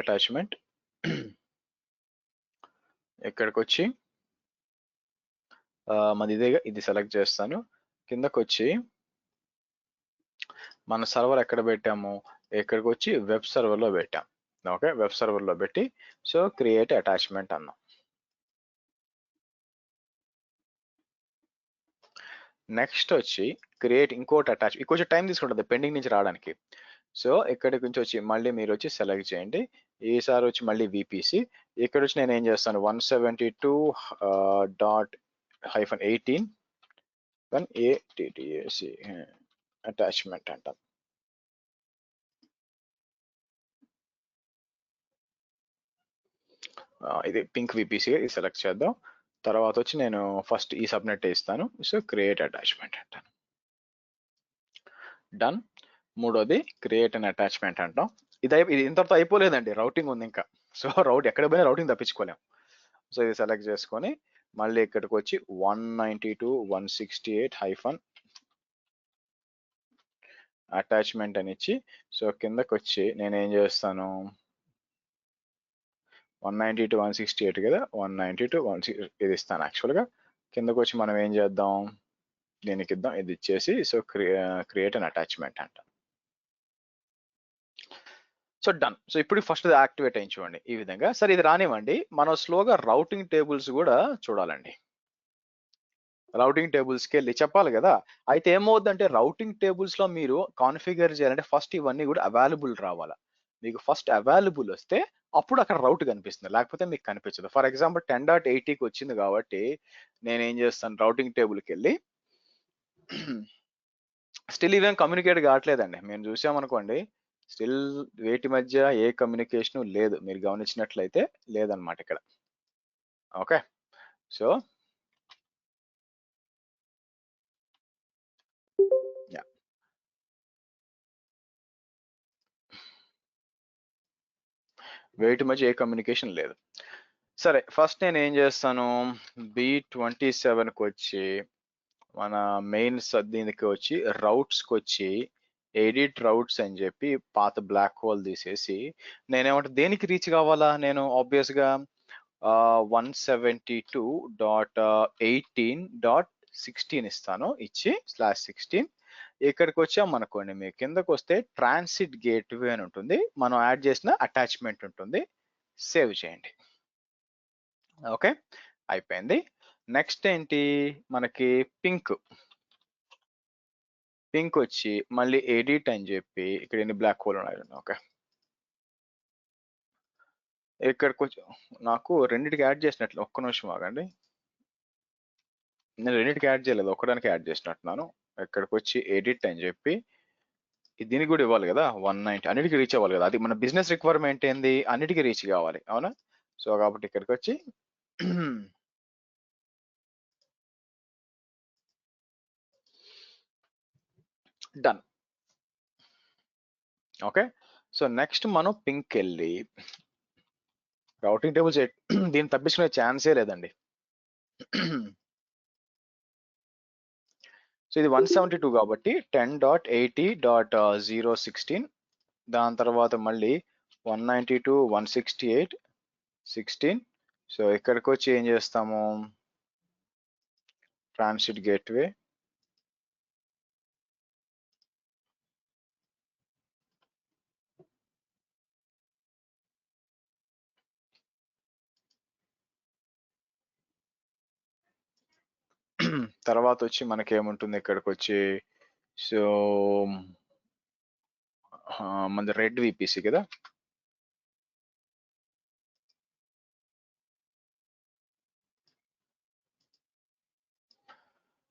అటాచ్మెంట్ ఇక్కడికి వచ్చి మాది ఇదేగా, ఇది సెలెక్ట్ చేస్తాను. కిందకు వచ్చి మన సర్వర్ ఎక్కడ పెట్టాము, ఇక్కడికి వచ్చి వెబ్ సర్వర్లో పెట్టాం. ఓకే వెబ్ సర్వర్లో పెట్టి సో క్రియేట్ అటాచ్మెంట్ అన్నాం. నెక్స్ట్ వచ్చి క్రియేట్ ఇంకోటి అటాచ్, ఇంకొంచెం టైం తీసుకుంటుంది పెండింగ్ నుంచి రావడానికి. సో ఇక్కడికి నుంచి వచ్చి మళ్ళీ మీరు వచ్చి సెలెక్ట్ చేయండి. ఈసారి వచ్చి మళ్ళీ VPC. ఇక్కడ వచ్చి నేను ఏం చేస్తాను 172.18 ATTAC అటాచ్మెంట్ అంటాం. ఇది పింక్ VPC ఇది సెలెక్ట్ చేద్దాం. తర్వాత వచ్చి నేను ఫస్ట్ ఈ సబ్నెట్ ఇస్తాను. సో క్రియేట్ అటాచ్మెంట్ అంటాను. డన్. మూడోది క్రియేట్ అన్ అటాచ్మెంట్ అంటాం. ఇది ఇంతటితో అయిపోలేదండి, రౌటింగ్ ఉంది ఇంకా. సో ఎక్కడ పోయినా రౌటింగ్ తప్పించుకోలేం. సో ఇది సెలెక్ట్ చేసుకొని మళ్ళీ ఇక్కడికి వచ్చి 192.168 అటాచ్మెంట్ అని ఇచ్చి సో కిందకి వచ్చి నేను ఏం చేస్తాను 192.168 కదా, 192.168 ఇది ఇస్తాను యాక్చువల్గా. కిందకు వచ్చి మనం ఏం చేద్దాం, దీనికి ఇద్దాం, ఇది ఇచ్చేసి సో క్రియేట్ అన్ అటాచ్మెంట్ అంట. So done. సో ఇప్పుడు ఫస్ట్ యాక్టివేట్ అయ్యి చూడండి ఈ విధంగా. సరే ఇది రానివ్వండి, మనం స్లోగా రౌటింగ్ టేబుల్స్ కూడా చూడాలండి. రౌటింగ్ టేబుల్స్కి వెళ్ళి చెప్పాలి కదా. అయితే ఏమవుతుందంటే రౌటింగ్ టేబుల్స్ లో మీరు కాన్ఫిగర్ చేయాలంటే ఫస్ట్ ఇవన్నీ కూడా అవైలబుల్ రావాలా. మీకు ఫస్ట్ అవైలబుల్ వస్తే అప్పుడు అక్కడ రౌట్ కనిపిస్తుంది, లేకపోతే మీకు కనిపించదు. ఫర్ ఎగ్జాంపుల్ 10.80కి వచ్చింది కాబట్టి నేను ఏం చేస్తాను రౌటింగ్ టేబుల్కి వెళ్ళి స్టిల్ ఇవేం కమ్యూనికేట్ కావట్లేదండి. మేము చూసామనుకోండి స్టిల్ వేటి మధ్య ఏ కమ్యూనికేషన్ లేదు, మీరు గమనించినట్లయితే లేదనమాట ఇక్కడ. ఓకే సో వేటి మధ్య ఏ కమ్యూనికేషన్ లేదు. సరే ఫస్ట్ నేను ఏం చేస్తాను B27కి వచ్చి మన మెయిన్ దీనికి వచ్చి రౌట్స్కి వచ్చి ఎడిట్ రౌట్స్ అని చెప్పి పాత బ్లాక్ హోల్ తీసేసి నేనేమంటే దేనికి రీచ్ కావాలా, నేను ఆబ్వియస్గా 172.18.16 ఇస్తాను. ఇచ్చి /16 ఇక్కడికి వచ్చామనుకోండి, మీ కిందకు వస్తే ట్రాన్సిట్ గేట్వే అని ఉంటుంది, మనం యాడ్ చేసిన అటాచ్మెంట్ ఉంటుంది. సేవ్ చేయండి. ఓకే అయిపోయింది. నెక్స్ట్ ఏంటి మనకి పింక్ వచ్చి మళ్ళీ ఎడిట్ అని చెప్పి ఇక్కడ ఎన్ని బ్లాక్ హోల్ ఉన్నాయి. ఓకే ఇక్కడికి వచ్చి నాకు రెండింటికి యాడ్ చేసినట్లు, ఒక్క నిమిషం ఆగండి, నేను రెండింటికి యాడ్ చేయలేదు, ఒక్కదానికి యాడ్ చేసినట్టున్నాను. ఇక్కడికి వచ్చి ఎడిట్ అని చెప్పి దీనికి కూడా ఇవ్వాలి కదా 190, అన్నిటికీ రీచ్ అవ్వాలి కదా, అది మన బిజినెస్ రిక్వైర్మెంట్ ఏంది, అన్నిటికీ రీచ్ కావాలి అవునా. సో కాబట్టి ఇక్కడికి వచ్చి డన్. ఓకే సో నెక్స్ట్ మనం పింక్ వెళ్ళి రౌటింగ్ టేబుల్స్ దీన్ని తప్పించుకునే ఛాన్సే లేదండి. సో ఇది 172 కాబట్టి 10.80.016, దాని తర్వాత మళ్ళీ 192.168.16. సో ఇక్కడికి వచ్చి ఏం చేస్తాము ట్రాన్సిట్ గేట్వే తర్వాత వచ్చి మనకేముంటుంది ఇక్కడికి వచ్చి, సో మనది రెడ్ విపిసి కదా.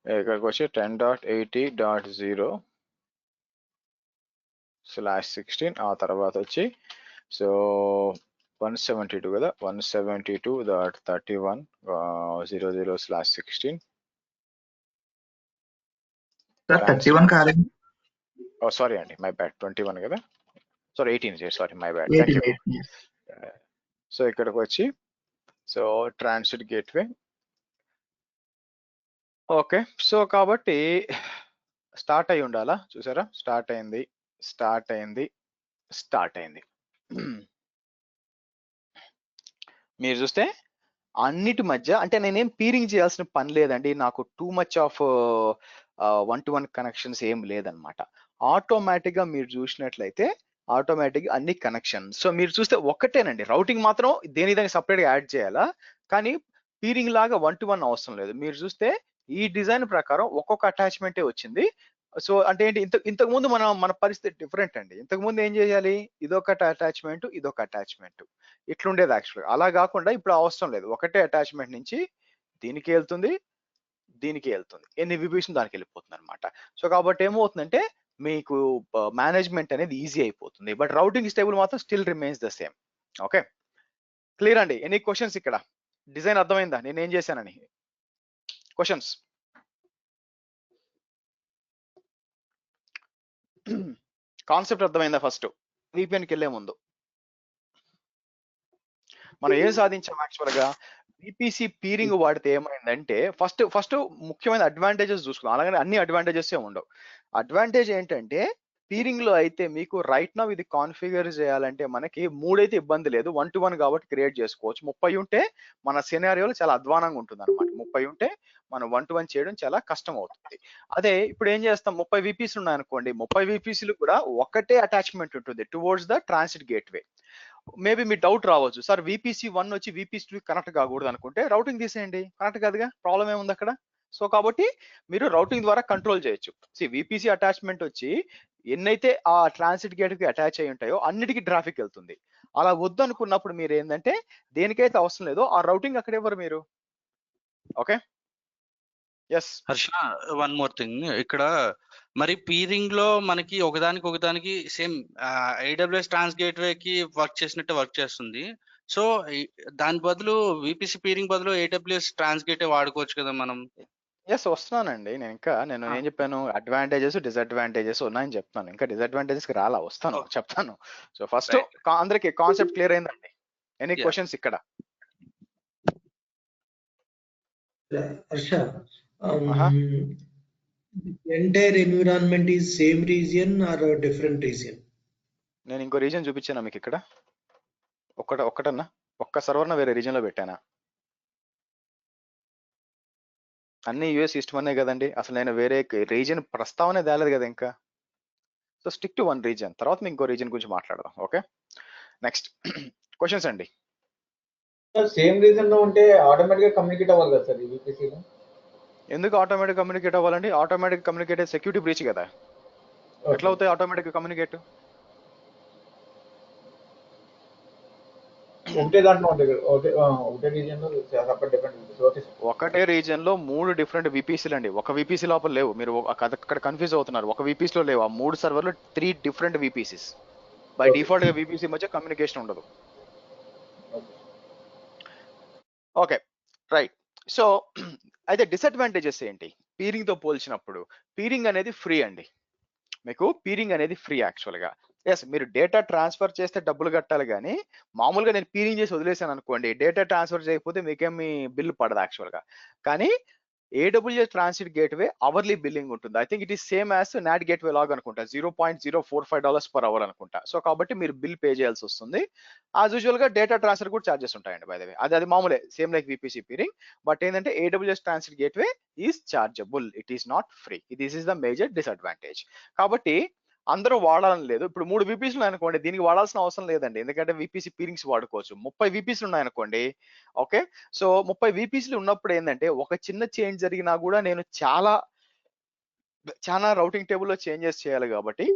ఇక్కడికి వచ్చి 10.80.0/16 ఆ తర్వాత వచ్చి సో 172 కదా, 172.31.00/16. సార్ 31 కాదండి, సారీ అండి, మై బ్యాడ్, 21 కదా, sorry 18, sorry my bad, thank you. 18. So ఇక్కడికి వచ్చి so transit gateway. Okay, so కాబట్టి స్టార్ట్ అయి ఉండాలా, చూసారా, స్టార్ట్ అయింది. మీరు చూస్తే అన్నిటి మధ్య అంటే నేనేం పీరింగ్ చేయాల్సిన పని లేదండి, నాకు too much of 1-to-1 connections ఏం లేదనమాట. ఆటోమేటిక్ గా మీరు చూసినట్లయితే ఆటోమేటిక్ అన్ని కనెక్షన్. సో మీరు చూస్తే ఒక్కటేనండి, రౌటింగ్ మాత్రం దేని దానికి సపరేట్ గా యాడ్ చేయాలా, కానీ పీరింగ్ లాగా 1-to-1 అవసరం లేదు. మీరు చూస్తే ఈ డిజైన్ ప్రకారం ఒక్కొక్క అటాచ్మెంటే వచ్చింది. సో అంటే ఏంటి, ఇంతకు ముందు మన పరిస్థితి డిఫరెంట్ అండి. ఇంతకు ముందు ఏం చేయాలి, ఇదొక అటాచ్మెంట్, ఇదొక అటాచ్మెంట్, ఇట్లుండేది యాక్చువల్గా. అలా కాకుండా ఇప్పుడు అవసరం లేదు, ఒకటే అటాచ్మెంట్ నుంచి దీనికి వెళ్తుంది, దీనికి వెళ్తుంది, ఎన్ని విభీషణ దానికి వెళ్ళిపోతుంది అనమాట. సో కాబట్టి ఏమవుతుందంటే మీకు మేనేజ్మెంట్ అనేది ఈజీ అయిపోతుంది. బట్ రౌటింగ్ స్టేబుల్ మాత్రం still remains the same. Okay, clear అండి? Any questions? ఇక్కడ డిజైన్ అర్థమైందా నేను ఏం చేశానని? క్వశ్చన్స్? కాన్సెప్ట్ అర్థమైందా? ఫస్ట్ VPNకి వెళ్ళే ముందు మనం ఏం సాధించాం యాక్చువల్ గా, VPC పీరింగ్ వాడితే ఏమైందంటే ఫస్ట్ ముఖ్యమైన అడ్వాంటేజెస్ చూసుకుందాం. అలాగే అన్ని అడ్వాంటేజెస్ ఉండవు. అడ్వాంటేజ్ ఏంటంటే పీరింగ్ లో అయితే మీకు రైట్ నౌ ఇది కాన్ఫిగర్ చేయాలంటే మనకి 3 అయితే ఇబ్బంది లేదు, 1-to-1 కాబట్టి క్రియేట్ చేసుకోవచ్చు. 30 ఉంటే మన సినారియోలో చాలా అధ్వానంగా ఉంటుంది అనమాట. 30 ఉంటే మనం 1-to-1 చేయడం చాలా కష్టం అవుతుంది. అదే ఇప్పుడు ఏం చేస్తాం, 30 VPS ఉన్నాయనుకోండి, 30 VPSలు కూడా ఒకటే అటాచ్మెంట్ ఉంటుంది towards the transit gateway. Maybe me doubt రావచ్చు, సార్ VPC1 వచ్చి VPC2 కనెక్ట్ కాకూడదు అనుకుంటే రౌటింగ్ తీసేయండి, కనెక్ట్ కాదుగా, ప్రాబ్లం ఏముంది అక్కడ. సో కాబట్టి మీరు రౌటింగ్ ద్వారా కంట్రోల్ చేయొచ్చు. VPC అటాచ్మెంట్ వచ్చి ఎన్నైతే ఆ ట్రాన్సిట్ గేట్ కి అటాచ్ అయి ఉంటాయో అన్నిటికీ ట్రాఫిక్ వెళ్తుంది. అలా వద్దు అనుకున్నప్పుడు మీరు ఏంటంటే దేనికైతే అవసరం లేదో ఆ రౌటింగ్ అక్కడ ఇవ్వరు మీరు. Okay, yes Harsha, one more thing ఇక్కడ, మరి పీరింగ్ లో మనకి ఒకదానికి సేమ్ AWS ట్రాన్స్ గేట్వే కి వర్క్ చేసినట్టే వర్క్ చేస్తుంది. సో దాని బదులు VPC పీరింగ్ బదులు AWS ట్రాన్స్ గేట్వే వాడుకోవచ్చు కదా మనం. ఎస్, వస్తున్నానండి. నేను ఏం చెప్పాను, అడ్వాంటేజెస్ డిసడ్వాంటేజెస్ ఉన్నాయని చెప్తాను. ఇంకా డిసడ్వాంటేజెస్ కి రాలా, వస్తాను, చెప్తాను. సో ఫస్ట్ అందరికి కాన్సెప్ట్ క్లియర్ అయిందండి? ఎనీ క్వశ్చన్స్ ఇక్కడ? Harsha, entire environment is same region or different region? నేను ఇంకో రీజన్ చూపించానా మీకు ఇక్కడ? ఒక్కటన్నా ఒక్క సర్వర్న వేరే రీజన్ లో పెట్టానా? అన్ని US ఈస్ట్ వన్నే కదండి, అసలు నేను వేరే రీజన్ ప్రస్తావనే తేలేదు కదా ఇంకా. So stick to one reason, తర్వాత ఇంకో రీజన్ గురించి మాట్లాడదాం. ఓకే, నెక్స్ట్ క్వశ్చన్స్ అండి. సేమ్ రీజన్ లో ఉంటే ఆటోమేటిక్ గా కమ్యూనికేట్ అవ్వాలి కదా సార్ VPC లో? ఎందుకు ఆటోమేటిక్ కమ్యూనికేట్ అవ్వాలండి? ఆటోమేటిక్ కమ్యూనికేట్ సెక్యూరిటీ బ్రీచ్ కదా, ఎట్లా అవుతాయి ఆటోమేటిక్ కమ్యూనికేట్? ఒకటే దాంట్లో ఒకటే రీజన్ లో సపరేట్ డిఫరెంట్. ఒకటే రీజన్ లో 3 డిఫరెంట్ VPCలు అండి, ఒక VPC లోపల లేవు. మీరు అక్కడ కన్ఫ్యూజ్ అవుతున్నారు. ఒక VPC లో లేవు, ఆ 3 సర్వర్లు 3 డిఫరెంట్ VPCs. బై డిఫాల్ట్ గా VPC మధ్య కమ్యూనికేషన్ ఉండదు. Okay, right. సో అయితే డిసడ్వాంటేజెస్ ఏంటి పీరింగ్ తో పోల్చినప్పుడు? పీరింగ్ అనేది ఫ్రీ అండి, మీకు పీరింగ్ అనేది ఫ్రీ యాక్చువల్ గా. ఎస్, మీరు డేటా ట్రాన్స్ఫర్ చేస్తే డబ్బులు కట్టాలి, కానీ మామూలుగా నేను పీరింగ్ చేసి వదిలేసాను అనుకోండి, డేటా ట్రాన్స్ఫర్ చేయకపోతే మీకేమి బిల్లు పడదు యాక్చువల్ గా. కానీ AWS transit gateway hourly billing ఉంటుంది. I think it is same as NAT gateway లాగ్ అనుకుంటా, $0.045 అనుకుంటా. సో కాబట్టి మీరు బిల్ పే చేయాల్సి వస్తుంది. యాజ్ యూజువల్ గా డేటా ట్రాన్స్ఫర్ కూడా చార్జెస్ ఉంటాయండి బై ద వే, అది మామూలే, same like VPC peering. But ఏంటంటే AWS transit gateway is chargeable, it is not free. This is the major disadvantage. కాబట్టి అందరూ వాడాలని లేదు. ఇప్పుడు 3 VPCలు ఉన్నాయనుకోండి, దీనికి వాడాల్సిన అవసరం లేదండి. ఎందుకంటే VPC పీరింగ్స్ వాడుకోవచ్చు. 30 VPCలు ఉన్నాయనుకోండి, ఓకే. సో 30 VPCలు ఉన్నప్పుడు ఏందంటే ఒక చిన్న చేంజ్ జరిగినా కూడా నేను చాలా రౌటింగ్ టేబుల్‌లో చేంజెస్ చేయాలి కాబట్టి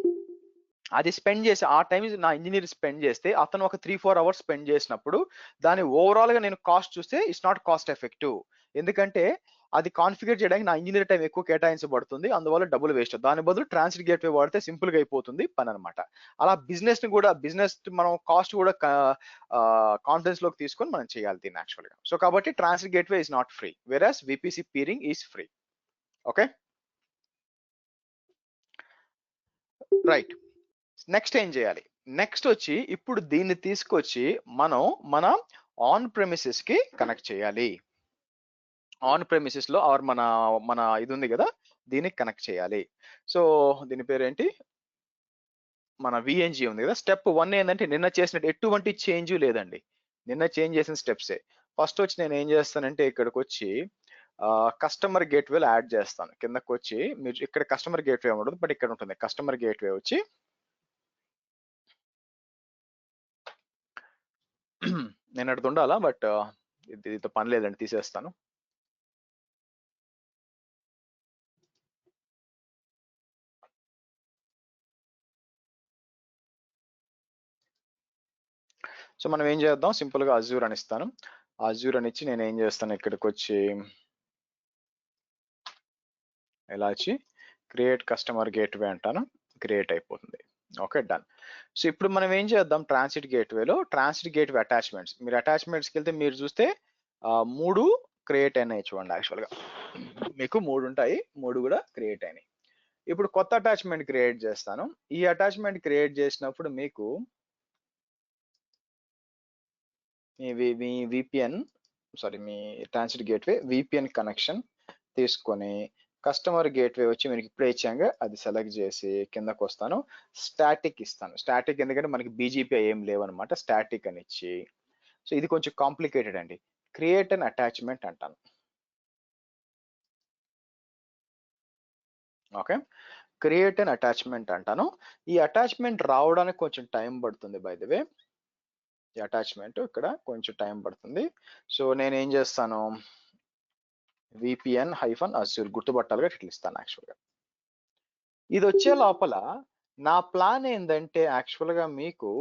అది స్పెండ్ చేసి ఆ టైం నా ఇంజినీర్ స్పెండ్ చేస్తే అతను ఒక 3-4 అవర్స్ స్పెండ్ చేసినప్పుడు దాని ఓవరాల్ గా నేను కాస్ట్ చూస్తే ఇట్స్ నాట్ కాస్ట్ ఎఫెక్టివ్. ఎందుకంటే అది కాన్ఫిగర్ చేయడానికి నా ఇంజనీర్ టైం ఎక్కువ కేటాయించబడుతుంది, అందువల్ల డబ్బులు వేస్ట్. దాని బదులు ట్రాన్సిట్ గేట్వే వాడితే సింపుల్ గా అయిపోతుంది పని అనమాట. అలా బిజినెస్ మనం కాస్ట్ కూడా కాన్ఫిడెన్స్ లోకి తీసుకొని మనం చేయాలి దీన్ని యాక్చువల్ గా. సో కాబట్టి transit gateway is not free, వెరాస్ VPC peering is free. Okay, right. Next ఏం చేయాలి? నెక్స్ట్ వచ్చి ఇప్పుడు దీన్ని తీసుకొచ్చి మనం మన ఆన్ ప్రెమిసెస్ కి కనెక్ట్ చేయాలి. ఆన్ ప్రెమిసెస్ లో ఆర్ మన ఇది ఉంది కదా, దీనికి కనెక్ట్ చేయాలి. సో దీని పేరేంటి, మన విఎన్జి ఉంది కదా. స్టెప్ 1 ఏంటంటే నిన్న చేసిన ఎటువంటి చేంజ్ లేదండి, నిన్న చేంజ్ చేసిన స్టెప్సే. ఫస్ట్ వచ్చి నేను ఏం చేస్తానంటే ఇక్కడికి వచ్చి కస్టమర్ గేట్వేలో యాడ్ చేస్తాను. కిందకి వచ్చి మీరు ఇక్కడ కస్టమర్ గేట్వే ఉండదు, బట్ ఇక్కడ ఉంటుంది కస్టమర్ గేట్వే. వచ్చి నేను అడుగుతూ ఉండాలా, బట్ దీంతో పని లేదండి, తీసేస్తాను. సో మనం ఏం చేద్దాం, సింపుల్ గా అజ్యూర్ అని ఇస్తాను. అజ్యూర్ అని ఇచ్చి నేను ఏం చేస్తాను, ఇక్కడికి వచ్చి ఇలా వచ్చి క్రియేట్ కస్టమర్ గేట్వే అంటాను, క్రియేట్ అయిపోతుంది. Okay, done. సో ఇప్పుడు మనం ఏం చేద్దాం, ట్రాన్సిట్ గేట్వేలో ట్రాన్సిట్ గేట్వే అటాచ్మెంట్స్, మీరు అటాచ్మెంట్స్కి వెళ్తే మీరు చూస్తే 3 క్రియేట్ అయినాయి చూడండి. యాక్చువల్గా మీకు 3 ఉంటాయి, 3 కూడా క్రియేట్ అయినాయి. ఇప్పుడు కొత్త అటాచ్మెంట్ క్రియేట్ చేస్తాను. ఈ అటాచ్మెంట్ క్రియేట్ చేసినప్పుడు మీకు మీ విపిఎన్ మీ ట్రాన్సిట్ గేట్వే విపిఎన్ కనెక్షన్ తీసుకొని కస్టమర్ గేట్వే వచ్చి మనకి ఇప్పుడే ఇచ్చాక అది సెలెక్ట్ చేసి కిందకు వస్తాను, స్టాటిక్ ఇస్తాను. స్టాటిక్ ఎందుకంటే మనకి బీజీపీ ఏం లేవన్నమాట, స్టాటిక్ అని ఇచ్చి. సో ఇది కొంచెం కాంప్లికేటెడ్ అండి, క్రియేట్ అన్ అటాచ్మెంట్ అంటాను. ఓకే, క్రియేట్ అన్ అటాచ్మెంట్ అంటాను. ఈ అటాచ్మెంట్ రావడానికి కొంచెం టైం పడుతుంది. బై ద వే ఈ అటాచ్మెంట్ ఇక్కడ కొంచెం టైం పడుతుంది. సో నేను ఏం చేస్తాను, VPN-Azure గుర్తుపట్టాలిగా ఇట్లా ఇస్తాను యాక్చువల్గా. ఇది వచ్చే లోపల నా ప్లాన్ ఏంటంటే యాక్చువల్గా మీకు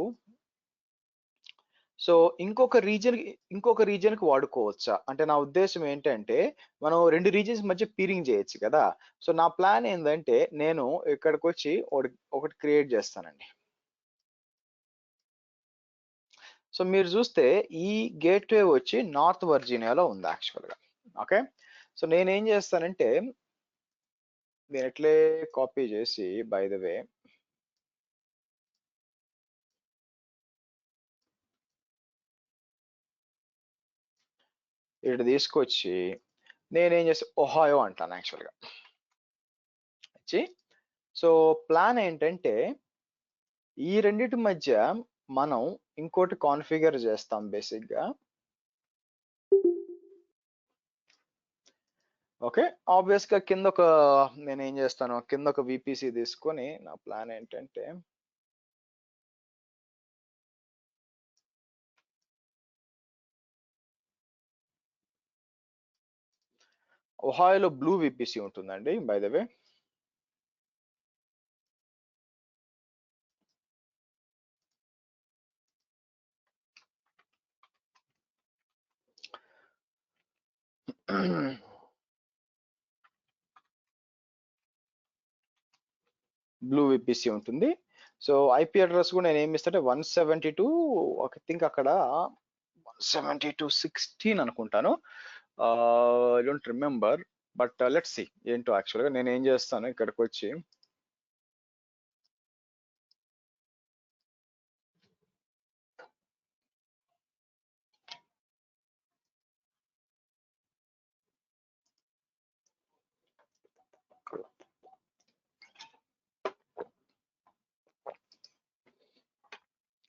సో ఇంకొక రీజియన్ కి వాడుకోవచ్చా అంటే, నా ఉద్దేశం ఏంటంటే మనం 2 రీజియన్స్ మధ్య పీరింగ్ చేయొచ్చు కదా. సో నా ప్లాన్ ఏంటంటే నేను ఇక్కడికి వచ్చి ఒకటి క్రియేట్ చేస్తానండి. సో మీరు చూస్తే ఈ గేట్వే వచ్చి నార్త్ వర్జీనియాలో ఉంది యాక్చువల్గా. ఓకే, సో నేనేం చేస్తానంటే నేను ఎట్లే కాపీ చేసి, బై ద వే ఇటు తీసుకొచ్చి నేనేం చేస్తా, ఒహాయో అంటాను యాక్చువల్గా వచ్చి. సో ప్లాన్ ఏంటంటే ఈ రెండిటి మధ్య మనం ఇంకోటి కాన్ఫిగర్ చేస్తాం బేసిక్గా. ఓకే, ఆబ్వియస్ గా నేను ఏం చేస్తాను, కింద ఒక విపిసి తీసుకొని నా ప్లాన్ ఏంటంటే ఒహాయోలో బ్లూ విపిసి ఉంటుందండి by the way. Blue VPC ఉంటుంది. సో ఐపీ అడ్రస్ కూడా నేను ఏమి ఇస్తాంటే 172 ఐ థింక్ అక్కడ 172.16 అనుకుంటాను, I don't remember, but let's see ఏంటో. యాక్చువల్గా నేను ఏం చేస్తాను, ఇక్కడికి వచ్చి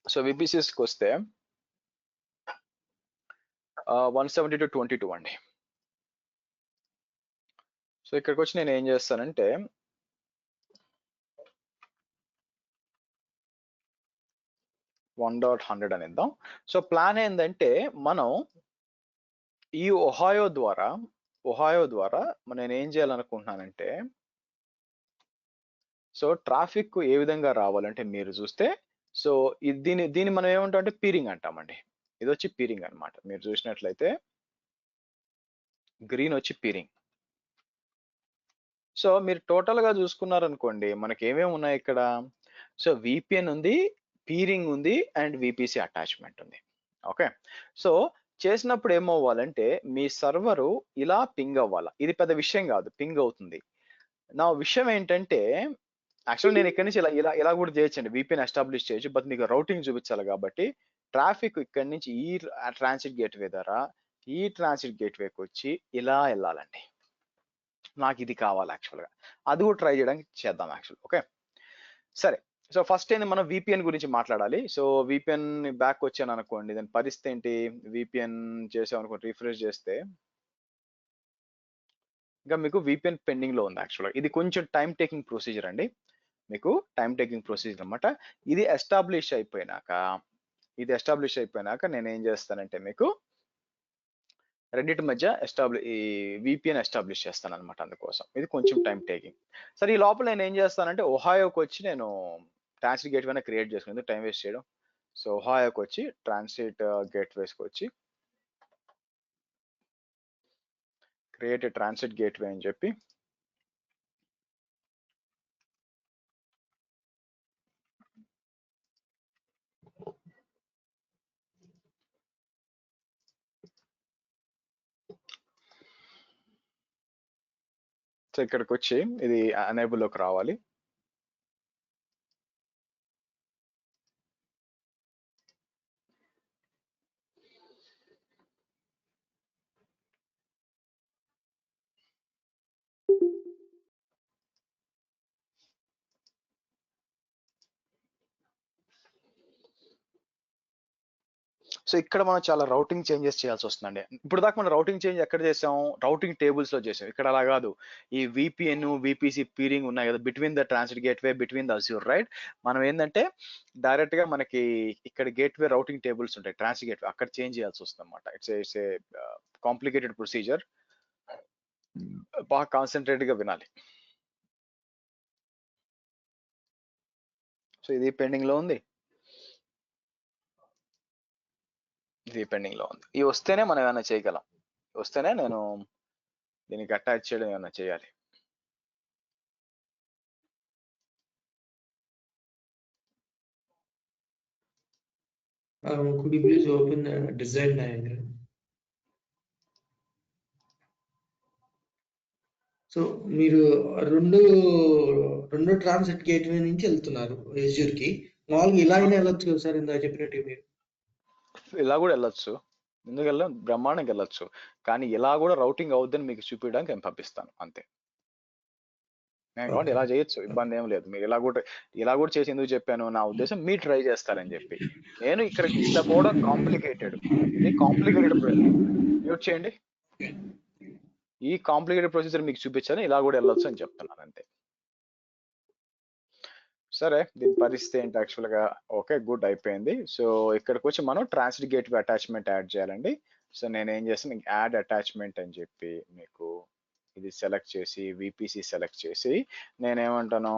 సో విపిసిస్కి వస్తే 172.22 అండి. సో ఇక్కడికి వచ్చి నేను ఏం చేస్తానంటే 1.100 అని ఇద్దాం. సో ప్లాన్ ఏంటంటే మనం ఈ ఒహాయో ద్వారా నేను ఏం చేయాలనుకుంటున్నానంటే, సో ట్రాఫిక్ ఏ విధంగా రావాలంటే మీరు చూస్తే, సో దీన్ని మనం ఏమంటాం అంటే పీరింగ్ అంటామండి. ఇది వచ్చి పీరింగ్ అన్నమాట. మీరు చూసినట్లయితే గ్రీన్ వచ్చి పీరింగ్. సో మీరు టోటల్ గా చూసుకున్నారనుకోండి, మనకి ఏమేమి ఉన్నాయి ఇక్కడ. సో విపిఎన్ ఉంది, పీరింగ్ ఉంది, అండ్ విపిసి అటాచ్మెంట్ ఉంది. ఓకే, సో చేసినప్పుడు ఏమవ్వాలంటే మీ సర్వరు ఇలా పింగ్ అవ్వాలా. ఇది పెద్ద విషయం కాదు, పింగ్ అవుతుంది. నా విషయం ఏంటంటే, యాక్చువల్ నేను ఇక్కడి నుంచి ఇలా కూడా చేయొచ్చండి, విపిఎన్ ఎస్టాబ్లిష్ చేయొచ్చు. బట్ మీకు రౌటింగ్ చూపించాలి కాబట్టి ట్రాఫిక్ ఇక్కడి నుంచి ఈ ట్రాన్సిట్ గేట్వే ద్వారా ఈ ట్రాన్సిట్ గేట్వేకి వచ్చి ఇలా వెళ్ళాలండి. నాకు ఇది కావాలి యాక్చువల్గా, అది కూడా ట్రై చేయడానికి చేద్దాం యాక్చువల్. ఓకే సరే, సో ఫస్ట్ ఏంది మనం విపిఎన్ గురించి మాట్లాడాలి. సో విపిఎన్ బ్యాక్ వచ్చాను అనుకోండి, దాని పరిస్థితి ఏంటి, విపిఎన్ చేసామనుకోండి, రిఫ్రెష్ చేస్తే ఇంకా మీకు విపిఎన్ పెండింగ్ లో ఉంది యాక్చువల్గా. ఇది కొంచెం టైం టేకింగ్ ప్రొసీజర్ అండి, మీకు టైం టేకింగ్ ప్రొసీజర్ అనమాట. ఇది ఎస్టాబ్లిష్ అయిపోయినాక నేను ఏం చేస్తానంటే మీకు రెండింటి మధ్య ఈ విపిఎన్ ఎస్టాబ్లిష్ చేస్తాను అనమాట. అందుకోసం ఇది కొంచెం టైం టేకింగ్. సరే, ఈ లోపల నేను ఏం చేస్తానంటే ఒహాయోకి వచ్చి నేను ట్రాన్సిట్ గేట్వే క్రియేట్ చేసుకునేది, టైం వేస్ట్ చేయడం. సో ఒహాయోకి వచ్చి ట్రాన్సిట్ గేట్వేస్కి వచ్చి క్రియేట్ ట్రాన్సిట్ గేట్వే అని చెప్పి సో ఇక్కడికి వచ్చి ఇది ఎనేబుల్ లోకి రావాలి. సో ఇక్కడ మనం చాలా రౌటింగ్ చేంజెస్ చేయాల్సి వస్తుందండి. ఇప్పుడు దాకా మనం రౌటింగ్ చేంజ్ ఎక్కడ చేసాం, రౌటింగ్ టేబుల్స్ లో చేసాం. ఇక్కడ అలా కాదు, ఈ విపిఎన్ విపిసి పీరింగ్ ఉన్నాయి కదా, between the transit gateway, between the Azure, right. మనం ఏంటంటే డైరెక్ట్ గా మనకి ఇక్కడ గేట్వే రౌటింగ్ టేబుల్స్ ఉంటాయి, ట్రాన్సిట్ గేట్వే, అక్కడ చేంజ్ చేయాల్సి వస్తుంది అనమాట. ఇట్స్ ఏ కాంప్లికేటెడ్ ప్రొసీజర్, బాగా కాన్సన్ట్రేట్ గా వినాలి. సో ఇది పెండింగ్ లో ఉంది, ఇది పెండింగ్ లో ఉంది. ఇవి వస్తేనే మనం ఏమైనా చేయగలం, వస్తేనే నేను దీనికి అటాచ్ చేయడం ఏమైనా చేయాలి. Could you please open the design diagram? So మీరు రెండు ట్రాన్సిట్ గేట్వే నుంచి వెళ్తున్నారు Azure కి. మామూలుగా ఇలా అయినా వెళ్ళొచ్చు కదా సార్, ఇందాక చెప్పినట్టు మీరు. ఇలా కూడా వెళ్ళొచ్చు, ఎందుకు వెళ్ళాం, బ్రహ్మాండంగా వెళ్ళొచ్చు. కానీ ఇలా కూడా రౌటింగ్ అవుద్దని మీకు చూపించడానికి నేను పంపిస్తాను అంతే. నేను కాబట్టి ఇలా చేయొచ్చు, ఇబ్బంది ఏం లేదు. మీరు ఇలా కూడా చేసి ఎందుకు చెప్పాను, నా ఉద్దేశం మీరు ట్రై చేస్తారని చెప్పి. నేను ఇక్కడ ఇంత కూడా కాంప్లికేటెడ్, ఇది కాంప్లికేటెడ్ మ్యూట్ చేయండి, ఈ కాంప్లికేటెడ్ ప్రొసీజర్ మీకు చూపించాను, ఇలా కూడా వెళ్ళొచ్చు అని చెప్తున్నాను అంతే. సరే, దీని పరిస్థితి ఏంటి యాక్చువల్ గా. ఓకే గుడ్, అయిపోయింది. సో ఇక్కడికి వచ్చి మనం ట్రాన్సిట్ గేట్వే అటాచ్మెంట్ యాడ్ చేయాలండి. సో నేను ఏం చేస్తాను, యాడ్ అటాచ్మెంట్ అని చెప్పి మీకు ఇది సెలెక్ట్ చేసి విపిసి సెలెక్ట్ చేసి నేనేమంటాను,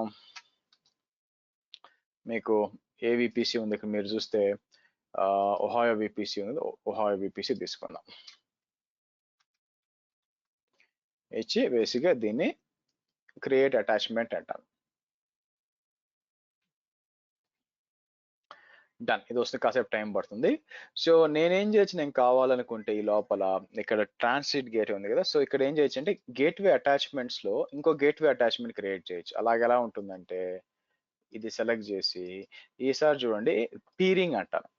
మీకు ఏ విపిసి ఉంది ఇక్కడ మీరు చూస్తే ఒహాయో విపిసి ఉంది, ఒహాయో విపిసి తీసుకుందాం. ఇచ్చి బేసిక్గా దీన్ని క్రియేట్ అటాచ్మెంట్ అంటాను. డన్, ఇది వస్తే కాసేపు టైం పడుతుంది. సో నేనేం చేయొచ్చు, నేను కావాలనుకుంటే ఈ లోపల ఇక్కడ ట్రాన్సిట్ గేట్వే ఉంది కదా, సో ఇక్కడ ఏం చేయొచ్చు అంటే గేట్వే అటాచ్మెంట్స్ లో ఇంకో గేట్వే అటాచ్మెంట్ క్రియేట్ చేయొచ్చు. అలాగే ఎలా ఉంటుందంటే ఇది సెలెక్ట్ చేసి ఈసారి చూడండి పీరింగ్ అంటాను.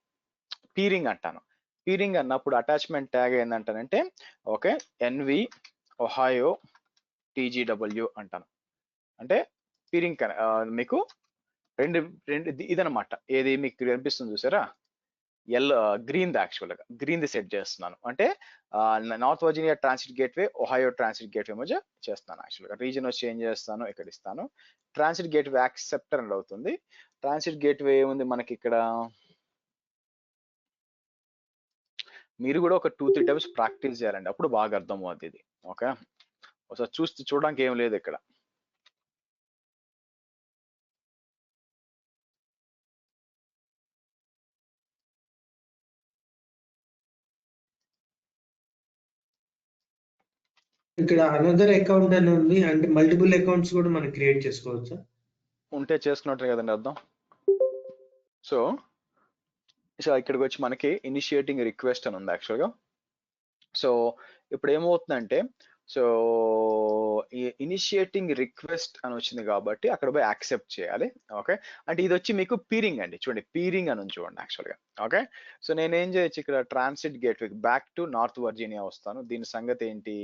పీరింగ్ అన్నప్పుడు అటాచ్మెంట్ ట్యాగ్ ఏంటంటానంటే ఓకే ఎన్వి ఒహాయో టీజీడబ్ల్యూ అంటాను. అంటే పీరింగ్ మీకు రెండు ఇదనమాట. ఏది మీకు కనిపిస్తుంది చూసారా, గ్రీన్ది, యాక్చువల్గా గ్రీన్ది సెట్ చేస్తున్నాను. అంటే north Virginia transit gateway Ohio transit gateway మధ్య చేస్తున్నాను. యాక్చువల్గా రీజన్ వచ్చి ఏం చేస్తాను, ఇక్కడ ఇస్తాను ట్రాన్సిట్ గేట్వే యాక్సెప్టర్ అని అవుతుంది. ట్రాన్సిట్ గేట్వే ఏముంది మనకి ఇక్కడ, మీరు కూడా ఒక 2-3 టైమ్స్ ప్రాక్టీస్ చేయాలండి, అప్పుడు బాగా అర్థం అవుతుంది ఇది. ఓకే, ఒకసారి చూడడానికి ఏం లేదు ఇక్కడ. ఇక్కడ అనదర్ అకౌంట్ అని ఉంది, అంటే మల్టిపుల్ అకౌంట్స్ కూడా మనం క్రియేట్ చేసుకోవచ్చా? ఉంటే చేసుకున్నట్టు కదండి అర్థం. సో ఇక్కడికి వచ్చి మనకి ఇనిషియేటింగ్ రిక్వెస్ట్ అని ఉంది యాక్చువల్గా. సో ఇప్పుడు ఏమవుతుందంటే, సో ఈ ఇనిషియేటింగ్ రిక్వెస్ట్ అని వచ్చింది కాబట్టి అక్కడ పోయి యాక్సెప్ట్ చేయాలి. ఓకే, అంటే ఇది వచ్చి మీకు పీరింగ్ అండి, చూడండి పీరింగ్ అని చూడండి యాక్చువల్గా. ఓకే, సో నేను ఏం చేయొచ్చు, ఇక్కడ transit gateway back to north Virginia వస్తాను. దీని సంగతి ఏంటి?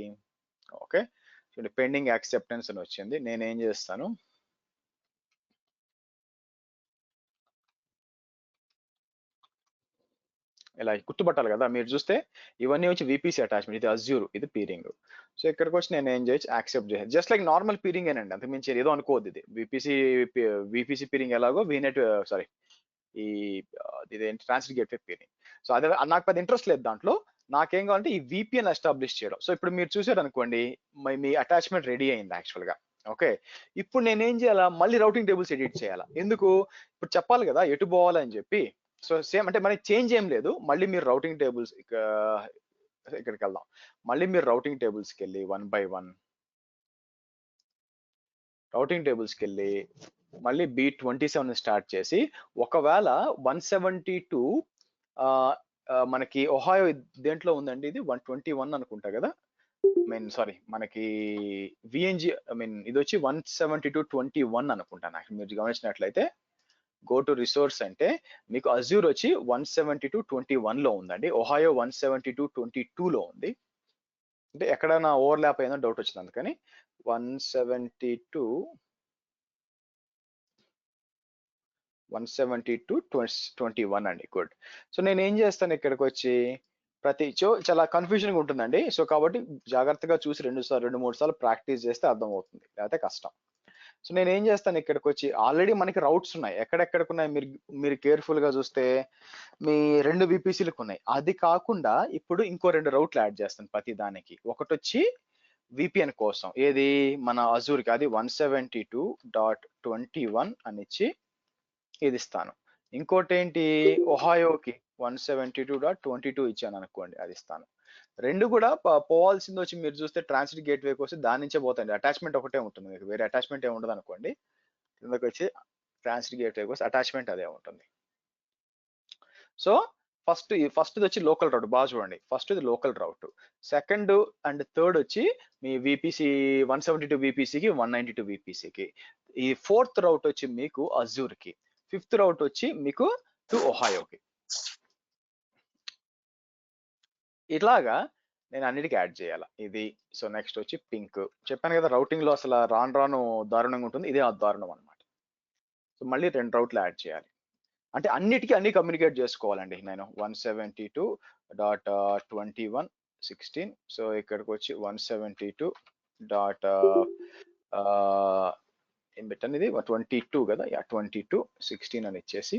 ఓకే, చూడండి పెండింగ్ యాక్సెప్టెన్స్ అని వచ్చింది. నేను ఏం చేస్తాను, ఇలా గుర్తుపట్టాలి కదా మీరు చూస్తే, ఇవన్నీ వచ్చి విపిసి అటాచ్మెంట్, ఇది అజ్యూర్, ఇది పీరింగ్. సో ఇక్కడికి వచ్చి నేను ఏం చేయొచ్చు, యాక్సెప్ట్ చేయాలి. జస్ట్ లైక్ నార్మల్ పీరింగ్ ఏనండి, అంతకుమించి ఏదో అనుకోవద్దు. ఇది విపిసి పీరింగ్ ఎలాగో వీనెట్ సారీ ఈ ఇదేంటి ట్రాన్సిట్ గేట్వే పీరింగ్. సో అదే నాకు పెద్ద ఇంట్రెస్ట్ లేదు దాంట్లో. నాకేం కావాలంటే ఈ విపిఎన్ ఎస్టాబ్లిష్ చేయడం. సో ఇప్పుడు మీరు చూసారు అనుకోండి, మీ అటాచ్మెంట్ రెడీ అయింది యాక్చువల్ గా. ఓకే, ఇప్పుడు నేనేం చేయాలా, మళ్ళీ రౌటింగ్ టేబుల్స్ ఎడిట్ చేయాలా. ఎందుకు, ఇప్పుడు చెప్పాలి కదా ఎటు పోవాలని చెప్పి. సో సేమ్ అంటే మనకి చేంజ్ ఏం లేదు, మళ్ళీ మీరు రౌటింగ్ టేబుల్స్ ఇక్కడికి వెళ్దాం. మళ్ళీ మీరు రౌటింగ్ టేబుల్స్కి వెళ్ళి 1 by 1 రౌటింగ్ టేబుల్స్కి వెళ్ళి మళ్ళీ B27 స్టార్ట్ చేసి, ఒకవేళ 172 మనకి ఒహాయో దేంట్లో ఉందండి, ఇది 121 అనుకుంటా కదా. సారీ మనకి విఎన్జి ఇది వచ్చి 172.21 అనుకుంటాను. మీరు గమనించినట్లయితే గో టు రిసోర్స్ అంటే మీకు అజ్యూర్ వచ్చి 172.21 లో ఉందండి, ఒహాయో 172.22 లో ఉంది. అంటే ఎక్కడైనా ఓవర్లాప్ అయిందో డౌట్ వచ్చింది, అందుకని 172.21 అండి. గుడ్. సో నేను ఏం చేస్తాను, ఇక్కడికి వచ్చి చాలా కన్ఫ్యూజన్ గా ఉంటుందండి. సో కాబట్టి జాగ్రత్తగా చూసి 2-3 సార్లు ప్రాక్టీస్ చేస్తే అర్థం అవుతుంది, లేకపోతే కష్టం. సో నేను ఏం చేస్తాను, ఇక్కడికి వచ్చి ఆల్రెడీ మనకి రౌట్స్ ఉన్నాయి, ఎక్కడెక్కడికి ఉన్నాయి మీరు కేర్ఫుల్ గా చూస్తే మీ 2 విపిసిలకు ఉన్నాయి. అది కాకుండా ఇప్పుడు ఇంకో 2 రౌట్లు యాడ్ చేస్తాను ప్రతి దానికి. ఒకటి వచ్చి విపిఎన్ కోసం, ఏది మన అజూర్కి, అది 172.21 అని ఇచ్చి ఇది ఇస్తాను. ఇంకోటి ఏంటి, ఒహాయోకి 172.22 ఇచ్చాను అనుకోండి, అది ఇస్తాను. 2 కూడా పోవాల్సింది వచ్చి మీరు చూస్తే ట్రాన్సిట్ గేట్వేకి వస్తే దాని నుంచే పోతాయండి. అటాచ్మెంట్ ఒకటే ఉంటుంది, మీకు వేరే అటాచ్మెంట్ ఏమి ఉండదు అనుకోండి. కిందకి వచ్చి ట్రాన్సిట్ గేట్వేకి వస్తే అటాచ్మెంట్ అదే ఉంటుంది. సో ఫస్ట్ వచ్చి లోకల్ రౌట్, బాగా చూడండి. ఫస్ట్ ఇది local route, second and third వచ్చి మీ విపిసి 172 విపిసికి 192 విపిసికి. ఈ 4th రౌట్ వచ్చి మీకు అజూర్కి, 5th రౌట్ వచ్చి మీకు టు ఒహాయోకి. ఇట్లాగా నేను అన్నిటికీ యాడ్ చేయాలి ఇది. సో నెక్స్ట్ వచ్చి పింక్, చెప్పాను కదా రౌటింగ్ లో అసలు రాను దారుణంగా ఉంటుంది, ఇదే ఆ దారుణం అనమాట. సో మళ్ళీ 2 రౌట్లు యాడ్ చేయాలి, అంటే అన్నిటికీ అన్ని కమ్యూనికేట్ చేసుకోవాలండి. నేను 172.21.16 సో ఇక్కడికి వచ్చి 172. ఏం పెట్టండి, ఇది 22 కదా, 22.16 అని ఇచ్చేసి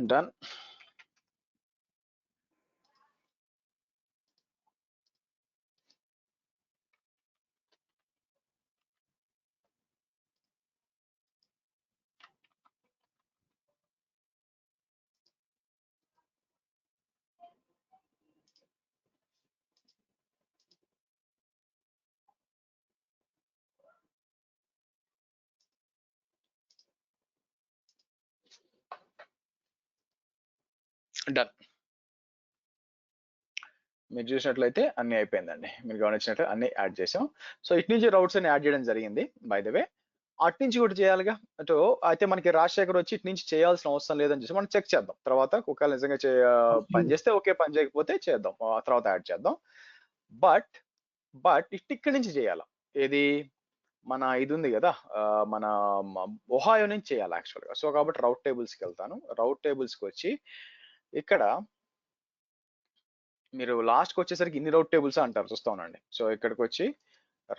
డన్. డన్. మీరు చూసినట్లయితే అన్ని అయిపోయిందండి, మీరు గమనించినట్లయితే అన్ని యాడ్ చేసాం. సో ఇటు నుంచి రౌట్స్ అని యాడ్ చేయడం జరిగింది. బై ద వే అటు నుంచి కూడా చేయాలిగా. అయితే మనకి రాజశేఖర్ వచ్చి ఇటు నుంచి చేయాల్సిన అవసరం లేదని చూసి మనం చెక్ చేద్దాం తర్వాత. ఒకవేళ నిజంగా పని చేస్తే ఓకే, పని చేయకపోతే చేద్దాం, తర్వాత యాడ్ చేద్దాం. బట్ ఇక్కడి నుంచి చేయాల, ఏది మన ఇది ఉంది కదా, మన ఒహాయో నుంచి చేయాలి యాక్చువల్గా. సో కాబట్టి రౌట్ టేబుల్స్కి వెళ్తాను. రౌట్ టేబుల్స్కి వచ్చి ఇక్కడ మీరు లాస్ట్కి వచ్చేసరికి ఇన్ని రౌట్ టేబుల్స్ అంటారు, చూస్తా ఉండండి. సో ఇక్కడికి వచ్చి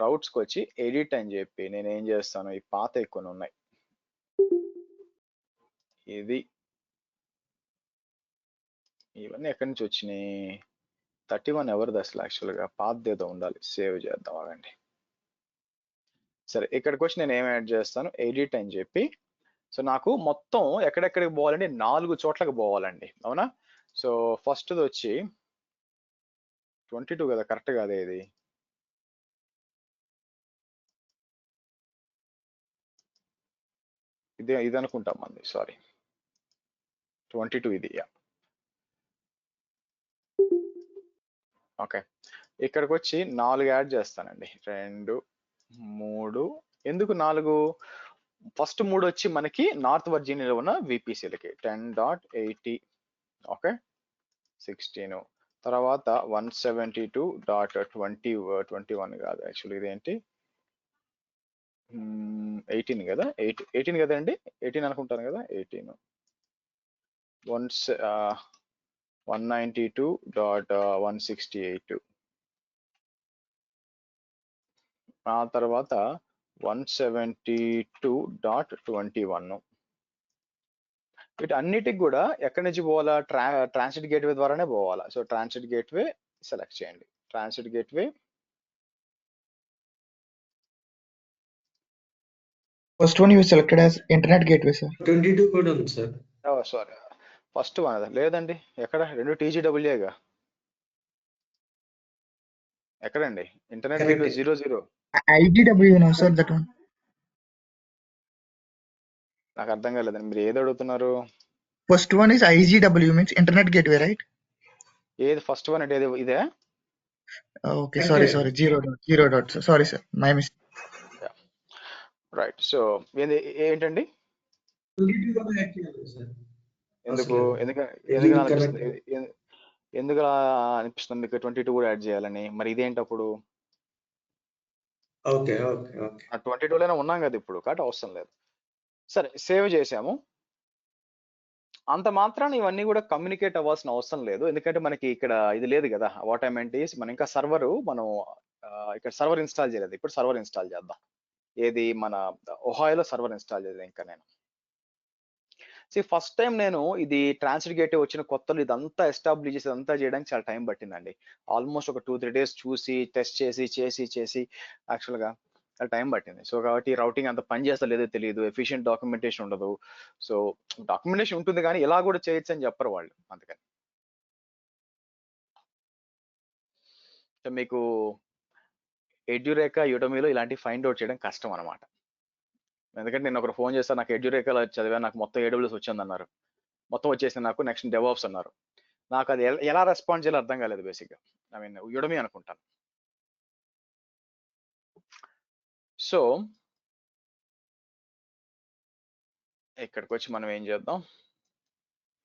రౌట్స్కి వచ్చి ఎడిట్ అని చెప్పి నేను ఏం చేస్తాను, ఈ పాత కొన్ని ఉన్నాయి, ఇది ఇవన్నీ ఎక్కడి నుంచి వచ్చినాయి, 31 ఎవరిది అసలు, యాక్చువల్గా పాతది ఏదో ఉండాలి, సేవ్ చేద్దాం ఆగండి. సరే ఇక్కడికి వచ్చి నేను ఏం యాడ్ చేస్తాను, ఎడిట్ అని చెప్పి. సో నాకు మొత్తం ఎక్కడెక్కడికి పోవాలంటే 4 చోట్లకి పోవాలండి, అవునా. సో ఫస్ట్ది వచ్చి 22 కదా, కరెక్ట్ కాదే ఇది, ఇది అనుకుంటాం మంది, సారీ 22 ఇది. ఓకే ఇక్కడికి వచ్చి 4 యాడ్ చేస్తానండి, 2 3. ఎందుకు 4? ఫస్ట్ 3 వచ్చి మనకి నార్త్ వర్జీనియాలో ఉన్న విపిసిలకి 10.80, ఓకే 16. తర్వాత 172.21 కాదు, యాక్చువల్లీ ఇదేంటి 18 కదా, 18 కదండి, 18 అనుకుంటాను కదా, 18 192.168. ఆ తర్వాత 172.21. వీటన్నిటికి కూడా ఎక్కడి నుంచి పోవాలా, ట్రాన్సిట్ గేట్వే ద్వారానే పోవాలా. సో ట్రాన్సిట్ గేట్వే సెలెక్ట్ చేయండి, transit gateway. First one you selected as internet gateway, sir. 22 కూడా ఉంది సార్. సారీ ఫస్ట్ వన్ లేదండి, ఎక్కడ 2 TGWAగా, ఎక్కడండి internet gateway 00. IGW no sir, that one. నాకు అర్థం కాలేదండి, మీరు ఏది అడుగుతున్నారు. First one is IGW, means internet gateway, right? ఏది ఫస్ట్ వన్ అంటే ఏది ఇదే. Okay, sorry, zero dot, sir. Sorry sir, my mistake. Right. So ఏంటండి 22 కూడా యాడ్ చేయాలి సార్. ఎందుకు అసలు ఎందుకు ఇది ఎందుకు correct. అనిపిస్తుంది, ఎందుకు అనిపిస్తుంది మీకు 22 కూడా యాడ్ చేయాలని? మరి ఇదేంటి అప్పుడు, ఓకే ఓకే ఓకే. ఆ 22లోనే ఉన్నాం కదా ఇప్పుడు, కాబట్టి అవసరం లేదు. సరే సేవ్ చేసాము. అంత మాత్రాన ఇవన్నీ కూడా కమ్యూనికేట్ అవ్వాల్సిన అవసరం లేదు, ఎందుకంటే మనకి ఇక్కడ ఇది లేదు కదా, వాట్ ఐ మెంట్ ఈస్ మనం ఇంకా మనం ఇక్కడ సర్వర్ ఇన్స్టాల్ చేయలేదు. ఇప్పుడు సర్వర్ ఇన్స్టాల్ చేద్దాం. ఏది మన ఒహాయోలో సర్వర్ ఇన్స్టాల్ చేయలేదు ఇంకా నేను. ఫస్ట్ టైం నేను ఇది ట్రాన్సిట్ గేట్వే వచ్చిన కొత్తలో ఇదంతా ఎస్టాబ్లిష్ చేసి ఇదంతా చేయడానికి చాలా టైం పట్టిందండి. ఆల్మోస్ట్ ఒక 2-3 days చూసి టెస్ట్ చేసి యాక్చువల్గా చాలా టైం పట్టింది. సో కాబట్టి రౌటింగ్ అంత పని చేస్తా లేదో తెలియదు, ఎఫిషియెంట్ డాక్యుమెంటేషన్ ఉండదు. సో డాక్యుమెంటేషన్ ఉంటుంది కానీ ఇలా కూడా చేయొచ్చు అని చెప్పరు వాళ్ళు. అందుకని సో మీకు ఎడ్యురేకా యుడమీలో ఇలాంటి ఫైండ్ అవుట్ చేయడం కష్టం అనమాట. ఎందుకంటే నేను ఒకరు ఫోన్ చేస్తాను, నాకు ఎడ్యురేకాలో చదివా, నాకు మొత్తం AWS వచ్చింది అన్నారు, మొత్తం వచ్చేసింది నాకు, నెక్స్ట్ డెవాప్స్ అన్నారు. నాకు అది ఎలా రెస్పాండ్ చేయాలో అర్థం కాలేదు బేసిక్గా. ఐ మీన్ యుడమీ అనుకుంటాను. సో ఇక్కడికి వచ్చి మనం ఏం చేద్దాం,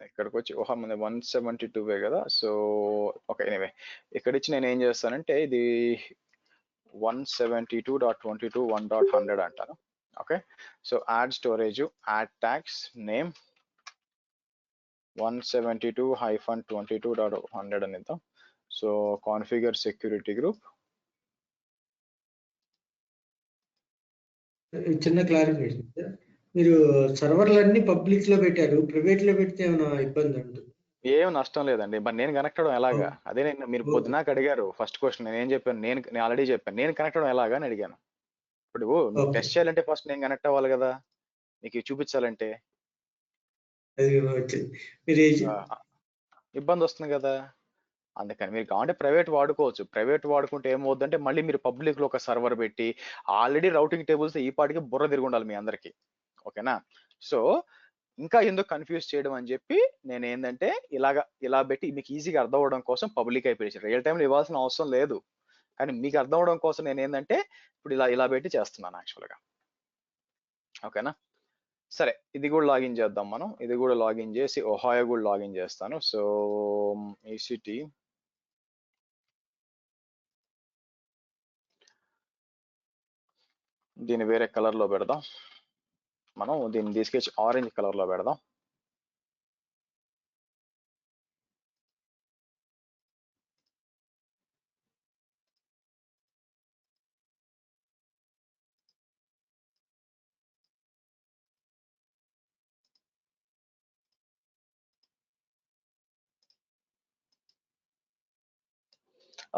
ఇక్కడికి వచ్చి మన 172 కదా. సో ఓకే ఎనీవే ఇక్కడ ఇచ్చి నేను ఏం చేస్తానంటే ఇది 172.22 1.100 అంటాను. Okay so add storage, add tags, name 172-22.100 అని ఇద్దాం. So configure security group. చిన్న క్లారిఫికేషన్ సార్, మీరు సర్వర్లన్నీ పబ్లిక్ లో పెట్టారు, ప్రైవేట్ లో పెడితే ఏమైనా ఇబ్బంది ఉంటుంది? ఏం నష్టం లేదండి, మరి నేను కనెక్ట్ అవడం ఎలాగా? అదే నేను మీరు పొద్దునాక అడిగారు ఫస్ట్ క్వశ్చన్, నేను ఏం చెప్పాను, నేను ఆల్రెడీ చెప్పాను నేను కనెక్ట్ అవడం ఎలాగా అని అడిగాను. ఇప్పుడు నువ్వు టెస్ట్ చేయాలంటే ఫస్ట్ నేను కనెక్ట్ అవ్వాలి కదా, నీకు చూపించాలంటే మీరు ఇబ్బంది వస్తుంది కదా. అందుకని మీరు కావాలంటే ప్రైవేట్ వాడుకోవచ్చు. ప్రైవేట్ వాడుకుంటే ఏమవుతుందంటే మళ్ళీ మీరు పబ్లిక్ లో ఒక సర్వర్ పెట్టి ఆల్రెడీ రౌటింగ్ టేబుల్స్ ఈ పాటికి బుర్ర తిరిగి ఉండాలి మీ అందరికి. ఓకేనా. సో ఇంకా ఎందుకు కన్ఫ్యూజ్ చేయడం అని చెప్పి నేను ఏంటంటే ఇలా పెట్టి మీకు ఈజీగా అర్థం అవడం కోసం పబ్లిక్ అయిపోయి రియల్ టైంలో ఇవ్వాల్సిన అవసరం లేదు, కానీ మీకు అర్థం అవడం కోసం నేను ఏంటంటే ఇప్పుడు ఇలా పెట్టి చేస్తున్నాను యాక్చువల్గా. ఓకేనా. సరే ఇది కూడా లాగిన్ చేద్దాం మనం. ఇది కూడా లాగిన్ చేసి ఒహాయో కూడా లాగిన్ చేస్తాను. సో ఈసిటీ దీన్ని వేరే కలర్ లో పెడదాం, మనం దీన్ని తీసుకొచ్చి ఆరెంజ్ కలర్ లో పెడదాం.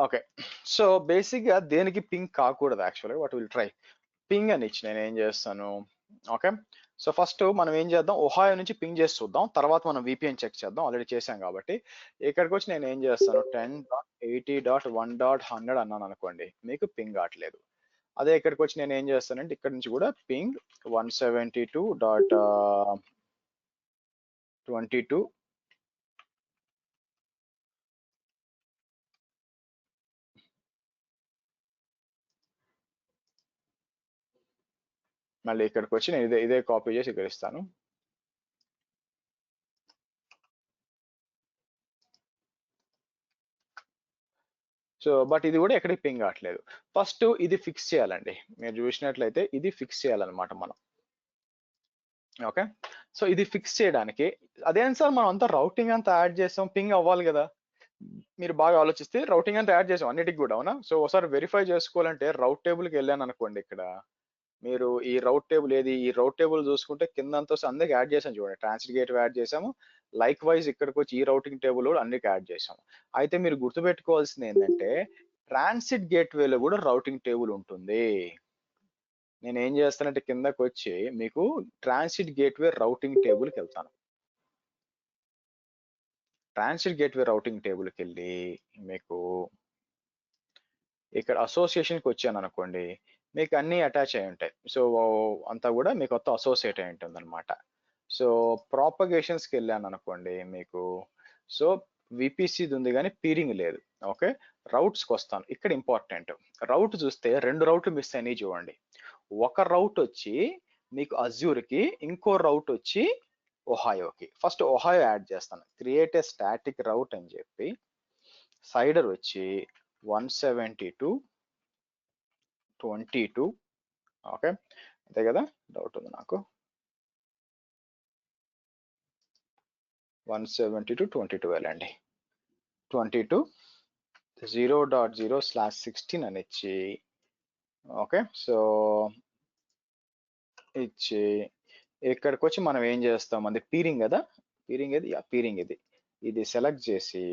ఓకే, సో బేసిక్ గా దేనికి పింగ్ కాకూడదు యాక్చువల్గా, వాట్ విల్ ట్రై పింగ్ అని ఇచ్చి నేను ఏం చేస్తాను. ఓకే, సో ఫస్ట్ మనం ఏం చేద్దాం, ఒహాయో నుంచి పింగ్ చేసి చూద్దాం, తర్వాత మనం VPN చెక్ చేద్దాం, ఆల్రెడీ చేసాం కాబట్టి. ఇక్కడికి వచ్చి నేను ఏం చేస్తాను, 10.80.1.100 అన్నాను అనుకోండి, మీకు పింగ్ కావట్లేదు. అదే ఇక్కడికి వచ్చి నేను ఏం చేస్తానంటే ఇక్కడ నుంచి కూడా పింగ్ 172.22 మళ్ళీ ఇక్కడికి వచ్చి నేను ఇదే కాపీ చేసి ఇక్కడ ఇస్తాను. సో బట్ ఇది కూడా ఎక్కడికి పింగ్ కావట్లేదు. ఫస్ట్ ఇది ఫిక్స్ చేయాలండి, మీరు చూసినట్లయితే ఇది ఫిక్స్ చేయాలన్నమాట మనం. ఓకే, సో ఇది ఫిక్స్ చేయడానికి అదేం సార్ మనం అంతా రౌటింగ్ అంతా యాడ్ చేసాం, పింగ్ అవ్వాలి కదా. మీరు బాగా ఆలోచిస్తే రౌటింగ్ అంతా యాడ్ చేసాం అన్నిటికి కూడా, అవునా? సో ఒకసారి వెరిఫై చేసుకోవాలంటే రౌట్ టేబుల్కి వెళ్ళాను అనుకోండి, ఇక్కడ మీరు ఈ రౌట్ టేబుల్ ఏది, ఈ రౌట్ టేబుల్ చూసుకుంటే కిందంతా అందరికి యాడ్ చేసాం చూడండి, ట్రాన్సిట్ గేట్వే యాడ్ చేసాము, లైక్ వైజ్ ఇక్కడికి వచ్చి ఈ రౌటింగ్ టేబుల్ కూడా అన్నికి యాడ్ చేసాము. అయితే మీరు గుర్తుపెట్టుకోవాల్సింది ఏంటంటే ట్రాన్సిట్ గేట్వేలో కూడా రౌటింగ్ టేబుల్ ఉంటుంది. నేను ఏం చేస్తానంటే కిందకి వచ్చి మీకు ట్రాన్సిట్ గేట్వే రౌటింగ్ టేబుల్కి వెళ్తాను. ట్రాన్సిట్ గేట్వే రౌటింగ్ టేబుల్కి వెళ్ళి మీకు ఇక్కడ అసోసియేషన్కి వచ్చాను అనుకోండి, మీకు అన్ని అటాచ్ అయి ఉంటాయి. సో అంతా కూడా మీకు మొత్తం అసోసియేట్ అయి ఉంటుంది అనమాట. సో ప్రాపగేషన్స్కి వెళ్ళాను అనుకోండి మీకు, సో విపిసిది ఉంది కానీ పీరింగ్ లేదు. ఓకే, రౌట్స్కి వస్తాను, ఇక్కడ ఇంపార్టెంట్ రౌట్ చూస్తే 2 రౌట్లు మిస్ అయినాయి చూడండి. ఒక రౌట్ వచ్చి మీకు అజ్యూర్కి, ఇంకో రౌట్ వచ్చి ఒహాయోకి. ఫస్ట్ ఒహాయో యాడ్ చేస్తాను, క్రియేట్ ఏ స్టాటిక్ రౌట్ అని చెప్పి సైడర్ వచ్చి 172.22. ఓకే, అంతే కదా, డౌట్ ఉంది నాకు. 172.22 వెళ్ళండి, 22 0.0/16 అని ఇచ్చి, ఓకే, సో ఇచ్చి ఇక్కడికి వచ్చి మనం ఏం చేస్తాం, అది పీరింగ్ కదా, పీరింగ్ ఇది, పీరింగ్ ఇది సెలెక్ట్ చేసి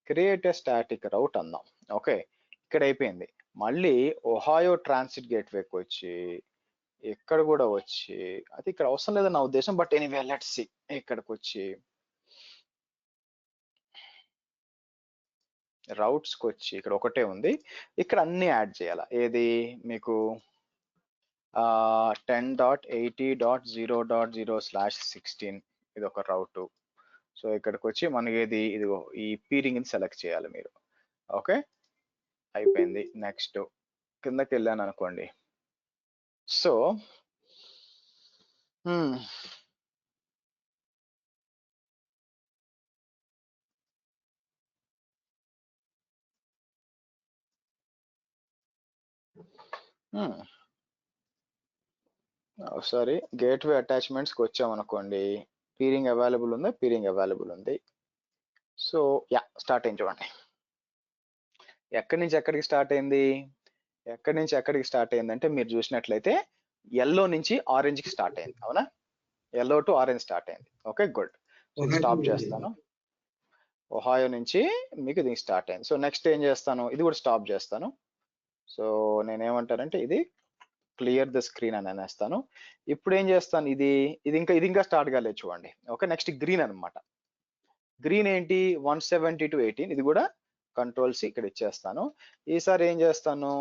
క్రియేట్ ఏ స్టాటిక్ రౌట్ అందాం. ఓకే, ఇక్కడ అయిపోయింది. మళ్ళీ ఒహాయో ట్రాన్సిట్ గేట్వేకి వచ్చి ఇక్కడ కూడా వచ్చి, అది ఇక్కడ అవసరం లేదని నా ఉద్దేశం, బట్ ఎనీవే లెట్స్ సి. ఇక్కడికి వచ్చి రౌట్స్కి వచ్చి ఇక్కడ ఒకటే ఉంది, ఇక్కడ అన్ని యాడ్ చేయాలి. ఏది మీకు 10.80.0.0/16 ఇది ఒక రౌట్. సో ఇక్కడికి వచ్చి మనకి ఏది, ఇదిగో ఈ పీరింగ్ సెలెక్ట్ చేయాలి మీరు. ఓకే, అయిపోయింది. నెక్స్ట్ కిందకి వెళ్ళాను అనుకోండి, సో ఒకసారి గేట్వే అటాచ్మెంట్స్కి వచ్చామనుకోండి, పీరింగ్ అవైలబుల్ ఉంది, పీరింగ్ అవైలబుల్ ఉంది. సో యా, స్టార్ట్ అయింది చూడండి. ఎక్కడి నుంచి ఎక్కడికి స్టార్ట్ అయింది, ఎక్కడి నుంచి ఎక్కడికి స్టార్ట్ అయిందంటే మీరు చూసినట్లయితే ఎల్లో నుంచి ఆరెంజ్కి స్టార్ట్ అయింది, అవునా? ఎల్లో టు ఆరెంజ్ స్టార్ట్ అయింది. Okay, good. స్టాప్ చేస్తాను. ఒహాయో నుంచి మీకు దీనికి స్టార్ట్ అయింది. సో నెక్స్ట్ ఏం చేస్తాను, ఇది కూడా స్టాప్ చేస్తాను. సో నేనేమంటానంటే ఇది క్లియర్ ద స్క్రీన్ అని అనేస్తాను. ఇప్పుడు ఏం చేస్తాను, ఇది ఇంకా స్టార్ట్ కాలేదు చూడండి. ఓకే, నెక్స్ట్ గ్రీన్ అనమాట. గ్రీన్ ఏంటి, 172.18, ఇది కూడా కంట్రోల్ సి ఇక్కడ ఇచ్చేస్తాను. ఈసారి ఏం చేస్తాను,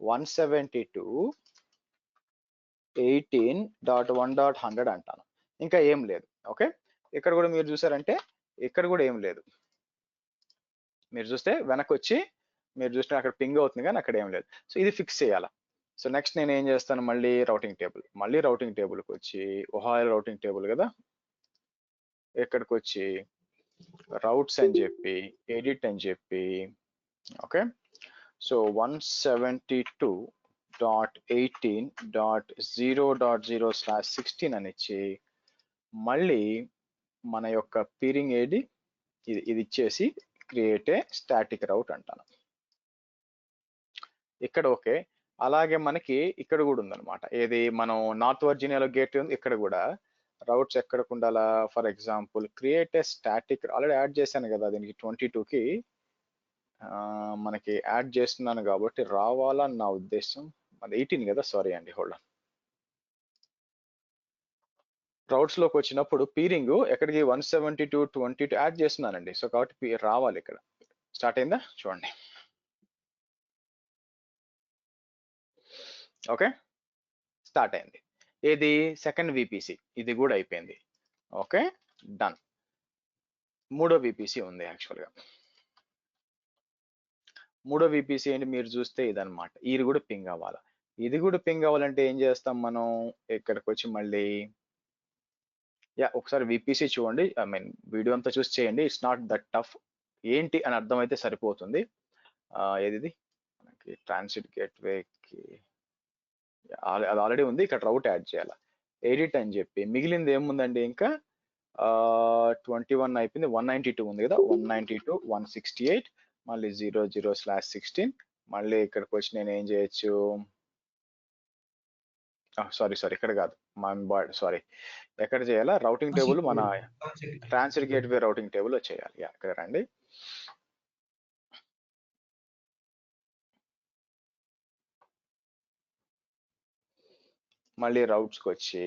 172.18.1.100 అంటాను. ఇంకా ఏం లేదు. ఓకే, ఇక్కడ కూడా మీరు చూసారంటే ఇక్కడ కూడా ఏం లేదు. మీరు చూస్తే వెనక్కి వచ్చి మీరు చూస్తే అక్కడ పింగ్ అవుతుంది కానీ అక్కడ ఏం లేదు. సో ఇది ఫిక్స్ చేయాలా. సో నెక్స్ట్ నేను ఏం చేస్తాను, మళ్ళీ రౌటింగ్ టేబుల్కి వచ్చి ఒహాయో రౌటింగ్ టేబుల్ కదా, ఇక్కడికి వచ్చి రౌట్స్ అని చెప్పి ఎడిట్ అని చెప్పి, ఓకే, సో 172.18.0.0/16 అని ఇచ్చి మళ్ళీ మన యొక్క పీరింగ్ ఏది ఇది ఇచ్చేసి క్రియేట్ ఏ స్టాటిక్ రౌట్ అంటాను. ఇక్కడ ఓకే, అలాగే మనకి ఇక్కడ కూడా ఉందన్నమాట. ఏది, మనం నార్త్ వర్జీనియాలో గేట్ ఉంది, ఇక్కడ కూడా రౌట్స్ ఎక్కడికి ఉండాలా. For example create a static, already add చేశాను కదా దీనికి 22కి మనకి యాడ్ చేస్తున్నాను కాబట్టి రావాలని నా ఉద్దేశం. అది 18 కదా, సారీ అండి, హోల్డ్. రౌట్స్ లోకి వచ్చినప్పుడు పీరింగ్ ఎక్కడికి 172.22 యాడ్ చేస్తున్నానండి. సో కాబట్టి రావాలి ఇక్కడ. స్టార్ట్ అయిందా చూడండి. ఓకే, స్టార్ట్ అయింది. ఏది సెకండ్ విపిసి, ఇది కూడా అయిపోయింది. Okay, done. మూడో విపిసి ఉంది యాక్చువల్గా. మూడో విపిసి ఏంటి మీరు చూస్తే ఇదన్నమాట. ఇది కూడా పింగ్ అవ్వాలి. ఇది కూడా పింగ్ అవ్వాలంటే ఏం చేస్తాం మనం, ఇక్కడికి వచ్చి మళ్ళీ ఒకసారి విపిసి చూడండి. ఐ మీన్ వీడియో అంతా చూసి చేయండి. It's not that tough. ఏంటి అని అర్థమైతే సరిపోతుంది. ఏది మనకి ట్రాన్సిట్ గేట్వేకి అది ఆల్రెడీ ఉంది. ఇక్కడ రౌట్ యాడ్ చేయాలి. ఎడిట్ అని చెప్పి మిగిలింది ఏముందండి ఇంకా 21 అయిపోయింది. 192 ఉంది కదా, 192 168 మళ్ళీ 00/16. మళ్ళీ ఇక్కడికి వచ్చి నేను ఏం చేయొచ్చు, సారీ ఇక్కడ కాదు, సారీ ఎక్కడ చేయాలా, రౌటింగ్ టేబుల్ మన ట్రాన్సిట్ గేట్వే రౌటింగ్ టేబుల్ చేయాలి. ఇక్కడ రండి. మళ్ళీ రౌట్స్కి వచ్చి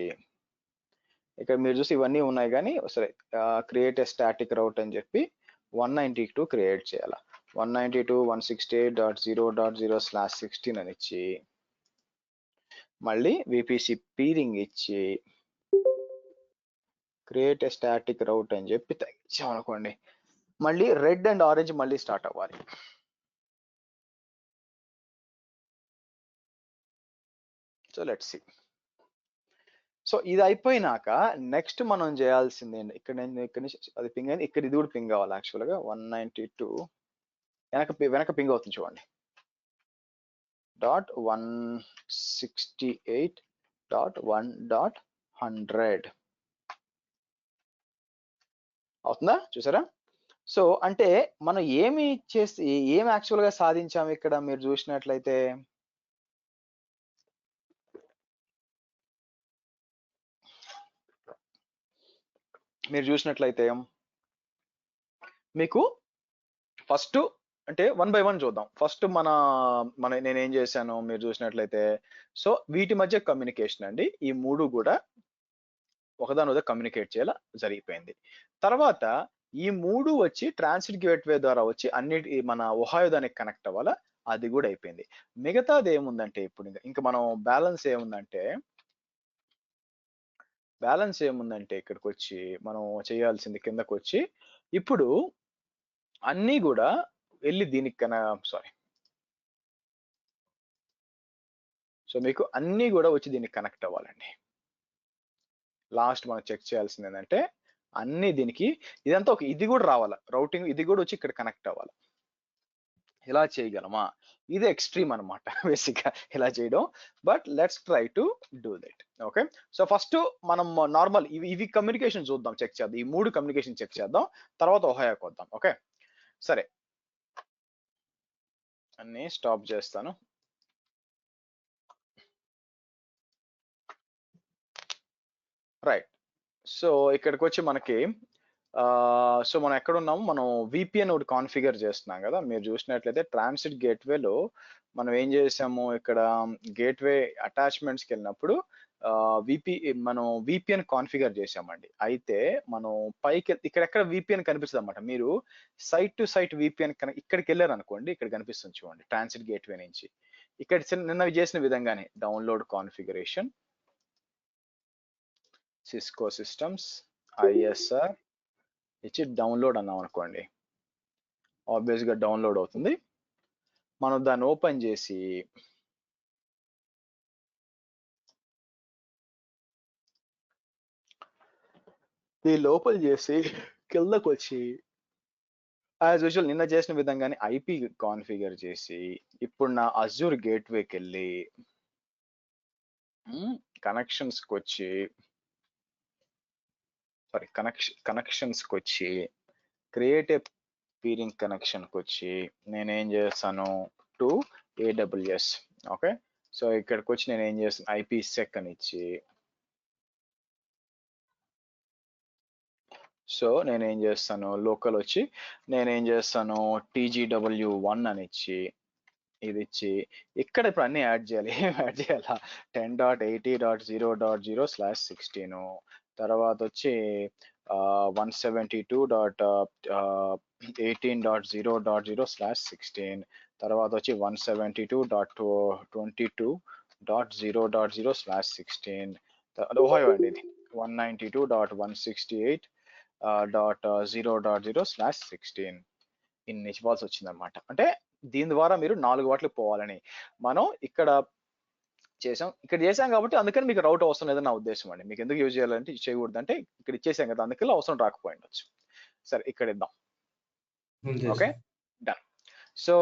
ఇక్కడ మీరు చూసి ఇవన్నీ ఉన్నాయి కానీ సరే, క్రియేట్ ఏ స్టాటిక్ రౌట్ అని చెప్పి 192 క్రియేట్ చేయాలి. 192.168.0.0/16 అని ఇచ్చి మళ్ళీ విపిసి పీరింగ్ ఇచ్చి క్రియేట్ ఏ స్టాటిక్ రౌట్ అని చెప్పి ఇచ్చామనుకోండి, మళ్ళీ రెడ్ అండ్ ఆరెంజ్ మళ్ళీ స్టార్ట్ అవ్వాలి. So let's see. సో ఇది అయిపోయినాక నెక్స్ట్ మనం చేయాల్సింది ఏంటి, ఇక్కడ నుంచి అది పింగ్ అయింది, ఇక్కడ ఇది కూడా పింగ్ అవ్వాలి యాక్చువల్గా. 192 వెనక పింగ్ అవుతుంది చూడండి. .168.1.100 అవుతుందా, చూసారా? సో అంటే మనం ఏమి యాక్చువల్గా సాధించాము ఇక్కడ మీరు చూసినట్లయితే, మీకు ఫస్ట్ అంటే 1 by 1 చూద్దాం. ఫస్ట్ నేనేం చేశాను మీరు చూసినట్లయితే, సో వీటి మధ్య కమ్యూనికేషన్ అండి. ఈ మూడు కూడా ఒకదాని కమ్యూనికేట్ చేయాల జరిగిపోయింది. తర్వాత ఈ మూడు వచ్చి ట్రాన్సిట్ గేట్వే ద్వారా వచ్చి అన్నిటి మన ఒహాయో దానికి కనెక్ట్ అవ్వాలా, అది కూడా అయిపోయింది. మిగతాది ఏముందంటే ఇప్పుడు ఇంకా మనం బ్యాలెన్స్ ఏముందంటే ఇక్కడికి వచ్చి మనం చేయాల్సింది కిందకు వచ్చి ఇప్పుడు అన్నీ కూడా వెళ్ళి దీనికి సో మీకు అన్నీ కూడా వచ్చి దీనికి కనెక్ట్ అవ్వాలండి. లాస్ట్ మనం చెక్ చేయాల్సింది ఏంటంటే అన్ని దీనికి ఇదంతా ఇది కూడా రావాలా, రౌటింగ్ ఇది కూడా వచ్చి ఇక్కడ కనెక్ట్ అవ్వాలి. ఇలా చేయగలమా? ఇది ఎక్స్ట్రీమ్ అనమాట బేసిక్ గా ఇలా చేయడం. But let's try to do that. Okay, so first మనం నార్మల్ ఇవి కమ్యూనికేషన్ చూద్దాం, చెక్ చేద్దాం. ఈ మూడు కమ్యూనికేషన్ చెక్ చేద్దాం, తర్వాత ఒహాయోకి వద్దాం. ఓకే సరే, అన్ని స్టాప్ చేస్తాను. రైట్, సో ఇక్కడికి వచ్చి మనకి సో మనం ఎక్కడ ఉన్నాము, మనం విపిఎన్ ఒకటి కాన్ఫిగర్ చేస్తున్నాం కదా. మీరు చూసినట్లయితే ట్రాన్సిట్ గేట్వేలో మనం ఏం చేసాము, ఇక్కడ గేట్వే అటాచ్మెంట్స్కి వెళ్ళినప్పుడు మనం విపిఎన్ కాన్ఫిగర్ చేసామండి. అయితే మనం పైకి ఇక్కడ విపిఎన్ కనిపిస్తుంది అన్నమాట. మీరు సైట్ టు సైట్ విపిఎన్ ఇక్కడికి వెళ్ళారు అనుకోండి, ఇక్కడ కనిపిస్తుంది చూడండి ట్రాన్సిట్ గేట్వే నుంచి. ఇక్కడ నిన్న చేసిన విధంగానే download configuration, Cisco systems, ISR ఇచ్చి డౌన్లోడ్ అన్నాం అనుకోండి, ఆబ్వియస్ గా డౌన్లోడ్ అవుతుంది. మనం దాన్ని ఓపెన్ చేసి కిందకు వచ్చి యాజ్ యూజువల్ నిన్న చేసిన విధంగానే ఐపీ కాన్ఫిగర్ చేసి ఇప్పుడు నా అజూర్ గేట్వేకి వెళ్ళి కనెక్షన్స్కి వచ్చి క్రియేట్ ఏ పీరింగ్ కనెక్షన్కి వచ్చి నేనేం చేస్తాను టు ఏడబ్ల్యూఎస్. ఓకే, సో ఇక్కడికి వచ్చి నేను ఏం చేస్తాను ఐపీ సెక్ అని ఇచ్చి, సో నేనేం చేస్తాను, లోకల్ వచ్చి నేనేం చేస్తాను TGW1 అని ఇచ్చి ఇది ఇచ్చి ఇక్కడ ఇప్పుడు అన్ని యాడ్ చేయాలి. ఏం యాడ్ చేయాలా 10.80.0.0/16 తర్వాత వచ్చి 172.18.0.0/16 తర్వాత వచ్చి 172.22.0.0/16 ఓహాయో అండి ఇది 192.168.0.0/16 ఇన్ని ఇవ్వాల్సి వచ్చింది అనమాట. అంటే దీని ద్వారా మీరు 4 వాటికి పోవాలని మనం ఇక్కడ చేసాం కాబట్టి అందుకని మీకు రౌట్ అవసరం లేదని నా ఉద్దేశం అండి. మీకు ఎందుకు యూజ్ చేయాలంటే చేయకూడదు అంటే ఇక్కడ ఇచ్చేసాం కదా, అందుకని అవసరం రాకపోయి ఉండొచ్చు. సరే ఇక్కడ ఇద్దాం. Okay done. సో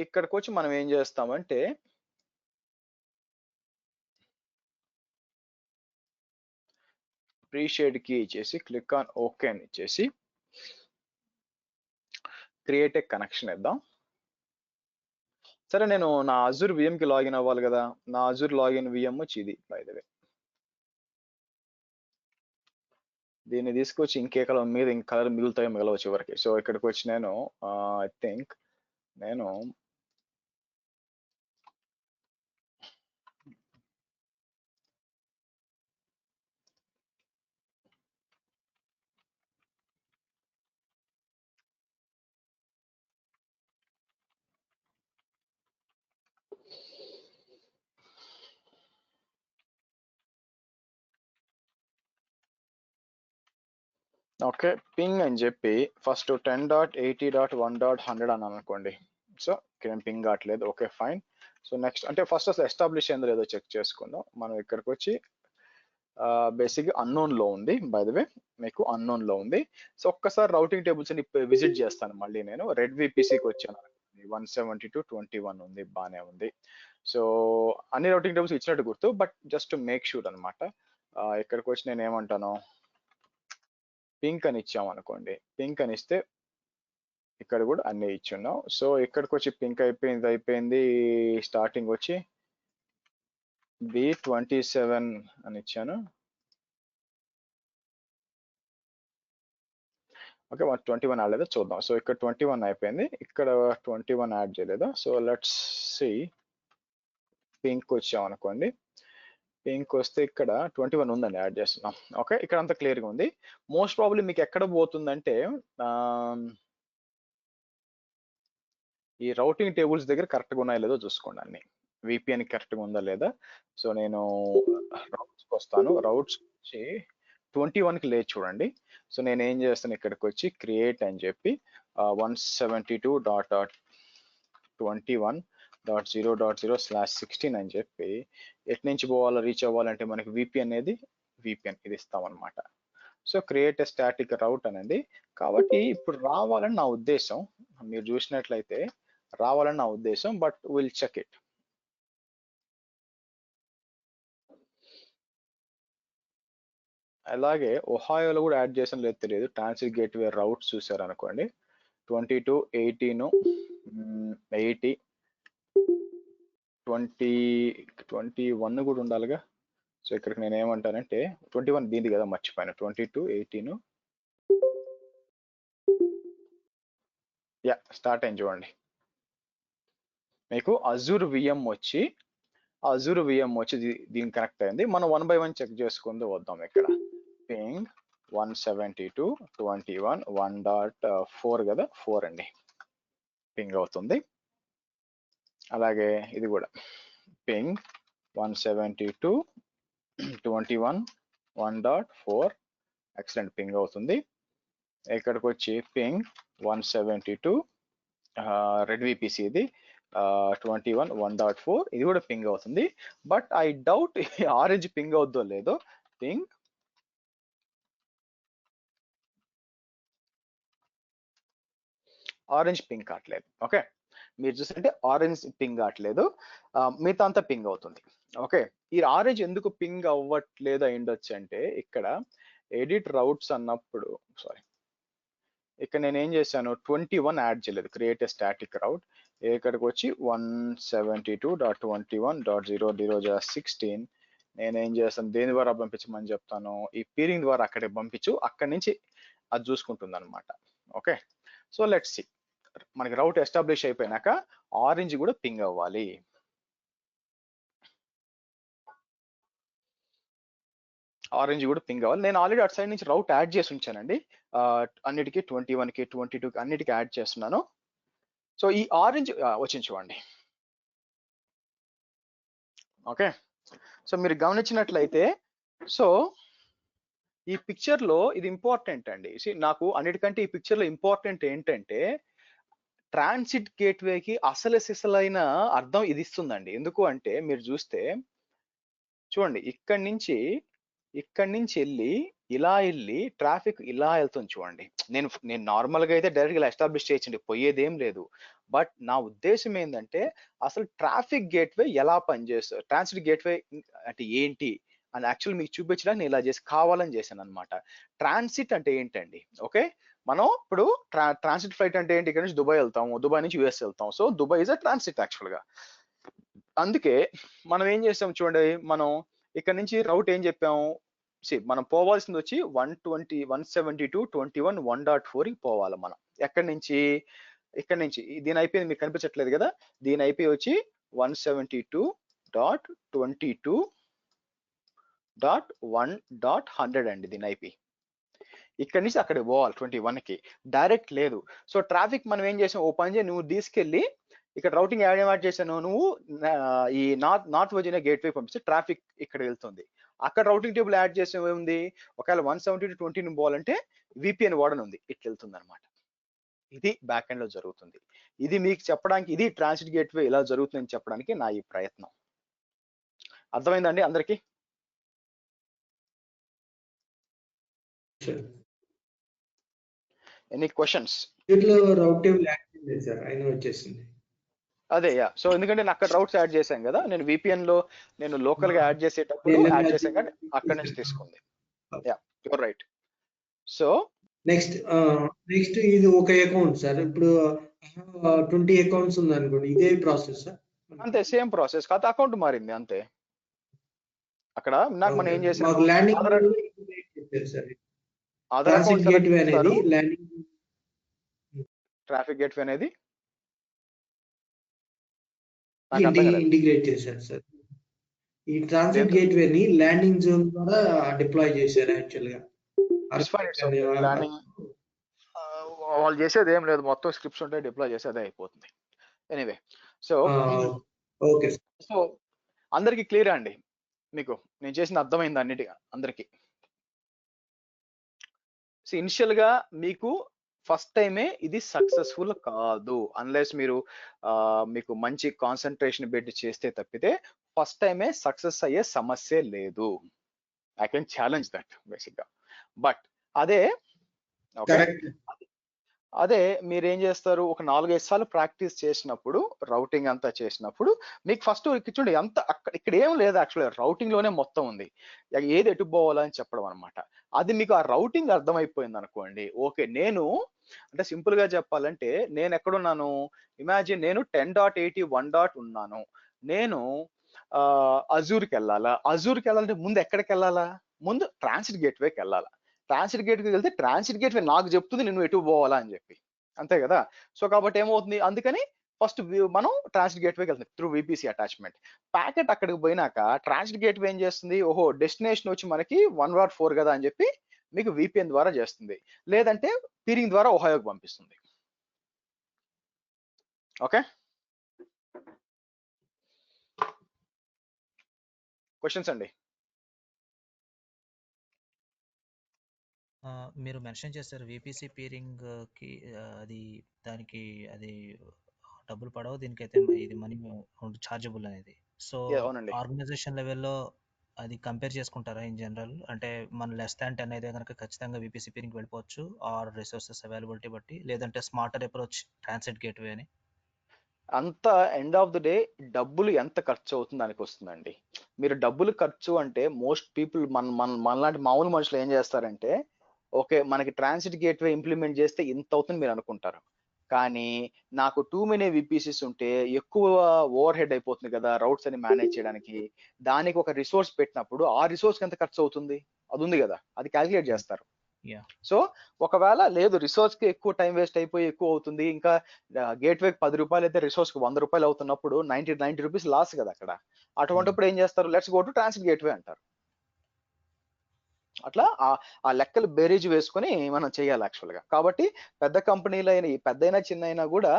ఇక్కడికి వచ్చి మనం ఏం చేస్తామంటే ప్రీషేడ్ కి ఇచ్చేసి క్లిక్ ఆన్ ఓకే అని ఇచ్చేసి క్రియేట్ ఏ కనెక్షన్ ఇద్దాం. సరే నేను నా అజూర్ VM కి లాగిన్ అవ్వాలి కదా, నా అజూర్ లాగిన్ VM వచ్చి ఇది బై ద వే. దీన్ని తీసుకొచ్చి ఇంకే కలర్ మీద ఇంక కలర్ మిగులుతాయో మిగలవు చివరికి. సో ఇక్కడికి వచ్చి నేను ఐ థింక్ నేను ఓకే పింగ్ అని చెప్పి ఫస్ట్ 10.80.1.100 అన్నాను అనుకోండి. సో ఇక్కడ పింగ్ కావట్లేదు. Okay fine. సో నెక్స్ట్ అంటే ఫస్ట్ అసలు ఎస్టాబ్లిష్ అయిందో లేదో చెక్ చేసుకుందాం. మనం ఇక్కడికి వచ్చి బేసిక్ అన్నోన్ లో ఉంది, బై ద వే మీకు అన్నోన్ లో ఉంది. సో ఒక్కసారి రౌటింగ్ టేబుల్స్ ని విజిట్ చేస్తాను మళ్ళీ. నేను రెడ్ VPCకి వచ్చాను, 172.21 ఉంది, బానే ఉంది. సో అన్ని రౌటింగ్ టేబుల్స్ ఇచ్చినట్టు గుర్తు, but just to make sure అనమాట. ఇక్కడికి వచ్చి నేను ఏమంటాను పింక్ అని ఇచ్చాం అనుకోండి. పింక్ అని ఇస్తే ఇక్కడ కూడా అన్ని ఇచ్చున్నాం. సో ఇక్కడికి వచ్చి పింక్ అయిపోయింది. స్టార్టింగ్ వచ్చి B27 అని ఇచ్చాను. ఓకే 21 యాడ్ లేదా చూద్దాం. సో ఇక్కడ 21 అయిపోయింది, ఇక్కడ 21 యాడ్ చేయలేదా. సో లెట్స్ సి పింక్ వచ్చాం అనుకోండి. పింక్ వస్తే ఇక్కడ 21 ఉందండి, యాడ్ చేస్తున్నాం. ఓకే ఇక్కడ అంతా క్లియర్గా ఉంది. మోస్ట్ ప్రాబ్లీ మీకు ఎక్కడ పోతుందంటే ఈ రౌటింగ్ టేబుల్స్ దగ్గర కరెక్ట్గా ఉన్నాయో లేదో చూసుకోండి అన్ని. VPN కరెక్ట్గా ఉందా లేదా. సో నేను రౌట్స్కి వస్తాను. రౌట్స్ వచ్చి 21కి లేదు చూడండి. సో నేను ఏం చేస్తాను ఇక్కడికి వచ్చి క్రియేట్ అని చెప్పి 172.21.0.0/16 అని చెప్పి ఎటు నుంచి పోవాలో రీచ్ అవ్వాలంటే మనకి VPN ఇది ఇస్తాం అనమాట. సో క్రియేట్ ఎ స్టాటిక్ రౌట్ అనేది. కాబట్టి ఇప్పుడు రావాలని నా ఉద్దేశం, మీరు చూసినట్లయితే రావాలని నా ఉద్దేశం, బట్ విల్ చెక్ ఇట్. అలాగే ఒహాయోలో కూడా యాడ్ చేసిన లేదు తెలియదు. ట్రాన్సిట్ గేట్వే రౌట్స్ చూసారు అనుకోండి, 22, 18, 80, 21 కూడా ఉండాలిగా. సో ఇక్కడికి నేను ఏమంటానంటే 21 దీనిది కదా, మర్చిపోయాను. 22, 18 యా స్టార్ట్ అయింది చూడండి. మీకు అజూర్ VM వచ్చి దీనికి కనెక్ట్ అయింది. మనం 1 by 1 చెక్ చేసుకుంటూ వద్దాం. ఇక్కడ పింగ్ 172.21.1.4 కదా, 4 అండి పింగ్ అవుతుంది. అలాగే ఇది కూడా పింగ్ 172.21.1.4 ఎక్సలెంట్ పింగ్ అవుతుంది. ఇక్కడికి వచ్చి పింగ్ 172 రెడ్ VPC ఇది 21.1.4 ఇది కూడా పింగ్ అవుతుంది. But I doubt orange ping అవుద్దో లేదో. పింగ్ ఆరెంజ్ పింగ్ కావట్లేదు. ఓకే మీరు చూస్తుంటే ఆరెంజ్ పింగ్ కావట్లేదు, మిగతా అంతా పింగ్ అవుతుంది. ఓకే ఈ ఆరెంజ్ ఎందుకు పింగ్ అవ్వట్లేదు అయిండొచ్చు అంటే ఇక్కడ ఎడిట్ రౌట్స్ అన్నప్పుడు సారీ ఇక్కడ నేను ఏం చేశాను 21 యాడ్ చేయలేదు, క్రియేట్ ఏ స్టాటిక్ రౌట్. ఇక్కడికి వచ్చి 172.21.0.0/16 నేనేం చేస్తాను, దేని ద్వారా పంపించమని చెప్తాను, ఈ పీరింగ్ ద్వారా అక్కడే పంపించు, అక్కడి నుంచి అది చూసుకుంటుంది అనమాట. Okay, so let's see. మనకి రౌట్ ఎస్టాబ్లిష్ అయిపోయినాక ఆరెంజ్ కూడా పింగ్ అవ్వాలి. ఆరెంజ్ కూడా పింగ్ అవ్వాలి. నేను ఆల్రెడీ అటు సైడ్ నుంచి రౌట్ యాడ్ చేసి ఉంచానండి. అన్నిటికీ 21కి 22కి అన్నిటికీ యాడ్ చేస్తున్నాను. సో ఈ ఆరెంజ్ వచ్చింది చూడండి. ఓకే, సో మీరు గమనించినట్లయితే సో ఈ పిక్చర్ లో ఇది ఇంపార్టెంట్ అండి. నాకు అన్నిటికంటే ఈ పిక్చర్ లో ఇంపార్టెంట్ ఏంటంటే ట్రాన్సిట్ గేట్వేకి అసలు సిసలైన అర్థం ఇది ఇస్తుందండి. ఎందుకు అంటే మీరు చూస్తే చూడండి, ఇక్కడి నుంచి వెళ్ళి ఇలా వెళ్ళి ట్రాఫిక్ ఇలా వెళ్తుంది చూడండి. నేను నార్మల్ గా అయితే డైరెక్ట్ ఇలా ఎస్టాబ్లిష్ చేయొచ్చండి, పోయేదేం లేదు. బట్ నా ఉద్దేశం ఏంటంటే అసలు ట్రాఫిక్ గేట్వే ఎలా పనిచేస్తుంది, ట్రాన్సిట్ గేట్వే అంటే ఏంటి అని యాక్చువల్ మీకు చూపించడానికి నేను ఇలా చేసి కావాలని చేశాను అనమాట. ట్రాన్సిట్ అంటే ఏంటండి? ఓకే, మనం ఇప్పుడు ట్రాన్సిట్ ఫ్లైట్ అంటే ఏంటి? ఇక్కడ నుంచి దుబాయ్ వెళ్తాము, దుబాయ్ నుంచి యుఎస్ వెళ్తాం. So Dubai is a transit actual గా. అందుకే మనం ఏం చేస్తాం చూడండి, మనం ఇక్కడ నుంచి రౌట్ ఏం చెప్పాము, మనం పోవాల్సింది వచ్చి 120 172 21 1.4 పోవాలి మనం. ఎక్కడి నుంచి? ఇక్కడ నుంచి. దీని అయిపోయింది మీకు కనిపించట్లేదు కదా, దీని అయిపోయి వచ్చి 172.22.1.100 అండి దీని అయిపోయి. ఇక్కడ నుంచి అక్కడికి పోవాలి 21కి, డైరెక్ట్ లేదు. సో ట్రాఫిక్ మనం ఏం చేసాం, ఓ పని చేయి, నువ్వు తీసుకెళ్ళి ఇక్కడ రౌటింగ్ యాడ్ చేశాను, నువ్వు ఈ నార్త్ వర్జీనియా గేట్వే పంపిస్తే ట్రాఫిక్ ఇక్కడ వెళ్తుంది. అక్కడ రౌటింగ్ టేబుల్ యాడ్ చేసే ఉంది, ఒకవేళ 172.20 పోవాలంటే విపిఎన్ వాడని ఉంది, ఇట్లా వెళ్తుంది అనమాట. ఇది బ్యాక్ ఎండ్ లో జరుగుతుంది. ఇది మీకు చెప్పడానికి, ఇది ట్రాన్సిట్ గేట్వే ఇలా జరుగుతుందని చెప్పడానికి నా ఈ ప్రయత్నం. అర్థమైందండి అందరికి? Any questions? రౌట్ టేబుల్ యాడ్ చేయలేదు సార్, అయినా వచ్చేసింది. అదే యా. సో ఎందుకంటే నేను అక్కడ రౌట్స్ యాడ్ చేశాను కదా, నేను విపిఎన్ లో నేను లోకల్ గా యాడ్ చేసేటప్పుడు యాడ్ చేశాను కానీ అక్కడ నుంచి తీసుకుంది. Yeah, your right. So next ఇది ఒక అకౌంట్ సార్. ఇప్పుడు 20 అకౌంట్స్ ఉంది అనుకోండి, ఇదే ప్రాసెస్ సార్? అంతే, సేమ్ ప్రాసెస్, కాదు అకౌంట్ మారింది అంతే. అక్కడ నాకు మనం ఏం చేసాం, ట్రాఫిక్ గేట్వే అనేది ఇంటిగ్రేట్ చేశారు సార్. ఈ ట్రాన్సిట్ గేట్వే ని ల్యాండింగ్ జోన్ ద్వారా డిప్లాయ్ చేశారు యాక్చువల్ గా. వాళ్ళు చేసేది ఏం లేదు, మొత్తం స్క్రిప్ట్స్ ఉంటే డిప్లాయ్ చేసేదే అయిపోతుంది. ఎనీవే, సో ఓకే, సో అందరికి క్లియర్ అండి? మీకు నేను చేసిన అర్థమైంది అన్నిటిగా అందరికి? సో ఇనిషియల్ గా మీకు ఫస్ట్ టైమే ఇది సక్సెస్ఫుల్ కాదు, అన్లెస్ మీరు మీకు మంచి కాన్సన్ట్రేషన్ పెట్టి చేస్తే తప్పితే ఫస్ట్ టైమే సక్సెస్ అయ్యే సమస్య లేదు. I can challenge that basic గా. బట్ అదే మీరు ఏం చేస్తారు, ఒక 4-5 సార్లు ప్రాక్టీస్ చేసినప్పుడు, రౌటింగ్ అంతా చేసినప్పుడు మీకు ఫస్ట్ చూడండి అంత ఇక్కడ ఏం లేదు, యాక్చువల్గా రౌటింగ్ లోనే మొత్తం ఉంది, ఏది ఎటు పోవాలని చెప్పడం అనమాట. అది మీకు ఆ రౌటింగ్ అర్థమైపోయింది అనుకోండి, ఓకే. నేను అంటే సింపుల్ గా చెప్పాలంటే నేను ఎక్కడున్నాను, ఇమాజిన్ నేను 10.80 ఉన్నాను. నేను అజూర్కి వెళ్ళాలా, అజూర్కి వెళ్ళాలంటే ముందు ఎక్కడికి వెళ్ళాలా, ముందు ట్రాన్సిట్ గేట్వేకి వెళ్ళాలా. ట్రాన్సిట్ గేట్వేకి వెళ్తే ట్రాన్సిట్ గేట్వే నాకు చెప్తుంది నేను ఎటు పోవాలా అని చెప్పి, అంతే కదా. సో కాబట్టి ఏమవుతుంది, అందుకని ఫస్ట్ మనం ట్రాన్సిట్ గేట్వేకి వెళ్తుంది త్రూ విపిసి అటాచ్మెంట్. ప్యాకెట్ అక్కడికి పోయినాక ట్రాన్సిట్ గేట్వే ఏం చేస్తుంది, ఓహో డెస్టినేషన్ వచ్చి మనకి 1.4 కదా అని చెప్పి మీకు విపిఎన్ ద్వారా చేస్తుంది, లేదంటే పీరింగ్ ద్వారా ఒహాయోకి పంపిస్తుంది. ఓకే, క్వశ్చన్స్ అండి? మీరు మెన్షన్ చేశారు విపిసి పీరింగ్ కి అది దానికి అది డబ్బులు పడవు, దీనికైతే ఇది మనీ చార్జబుల్ అనేది. సో ఆర్గనైజేషన్ లెవెల్లో అది కంపేర్ చేసుకుంటారా ఇన్ జనరల్? అంటే మన లెస్ దాన్ 10 అయితే కనుక ఖచ్చితంగా విపిసి పీరింగ్ వెళ్ళిపోవచ్చు ఆర్ రిసోర్సెస్ అవైలబిలిటీ బట్టి, లేదంటే స్మార్టర్ అప్రోచ్ ట్రాన్సిట్ గేట్వే అని? అంత ఎండ్ ఆఫ్ ది డే డబ్బులు ఎంత ఖర్చు అవుతుంది దానికి వస్తుందండి. మీరు డబ్బులు ఖర్చు అంటే మోస్ట్ పీపుల్ మనలాంటి మామూలు మనుషులు ఏం చేస్తారంటే, ఓకే మనకి ట్రాన్సిట్ గేట్వే ఇంప్లిమెంట్ చేస్తే ఇంత అవుతుంది మీరు అనుకుంటారు, కానీ నాకు టూ మెనీ విపిసిస్ ఉంటే ఎక్కువ ఓవర్ హెడ్ అయిపోతుంది కదా రౌట్స్ అని మేనేజ్ చేయడానికి. దానికి ఒక రిసోర్స్ పెట్టినప్పుడు ఆ రిసోర్స్ ఎంత ఖర్చు అవుతుంది అది ఉంది కదా, అది క్యాలిక్యులేట్ చేస్తారు. సో ఒకవేళ లేదు రిసోర్స్ కి ఎక్కువ టైం వేస్ట్ అయిపోయి ఎక్కువ అవుతుంది, ఇంకా గేట్వే 10 రూపాయలు అయితే రిసోర్స్ కి 100 రూపాయలు అవుతున్నప్పుడు 90 రూపీస్ లాస్ కదా అక్కడ. అటువంటిప్పుడు ఏం చేస్తారు, let's go to transit gateway అంటారు. అట్లా ఆ లెక్కలు బేరీజ్ వేసుకొని మనం చేయాలి యాక్చువల్ గా. కాబట్టి పెద్ద కంపెనీలు అయినా పెద్దైనా చిన్న అయినా కూడా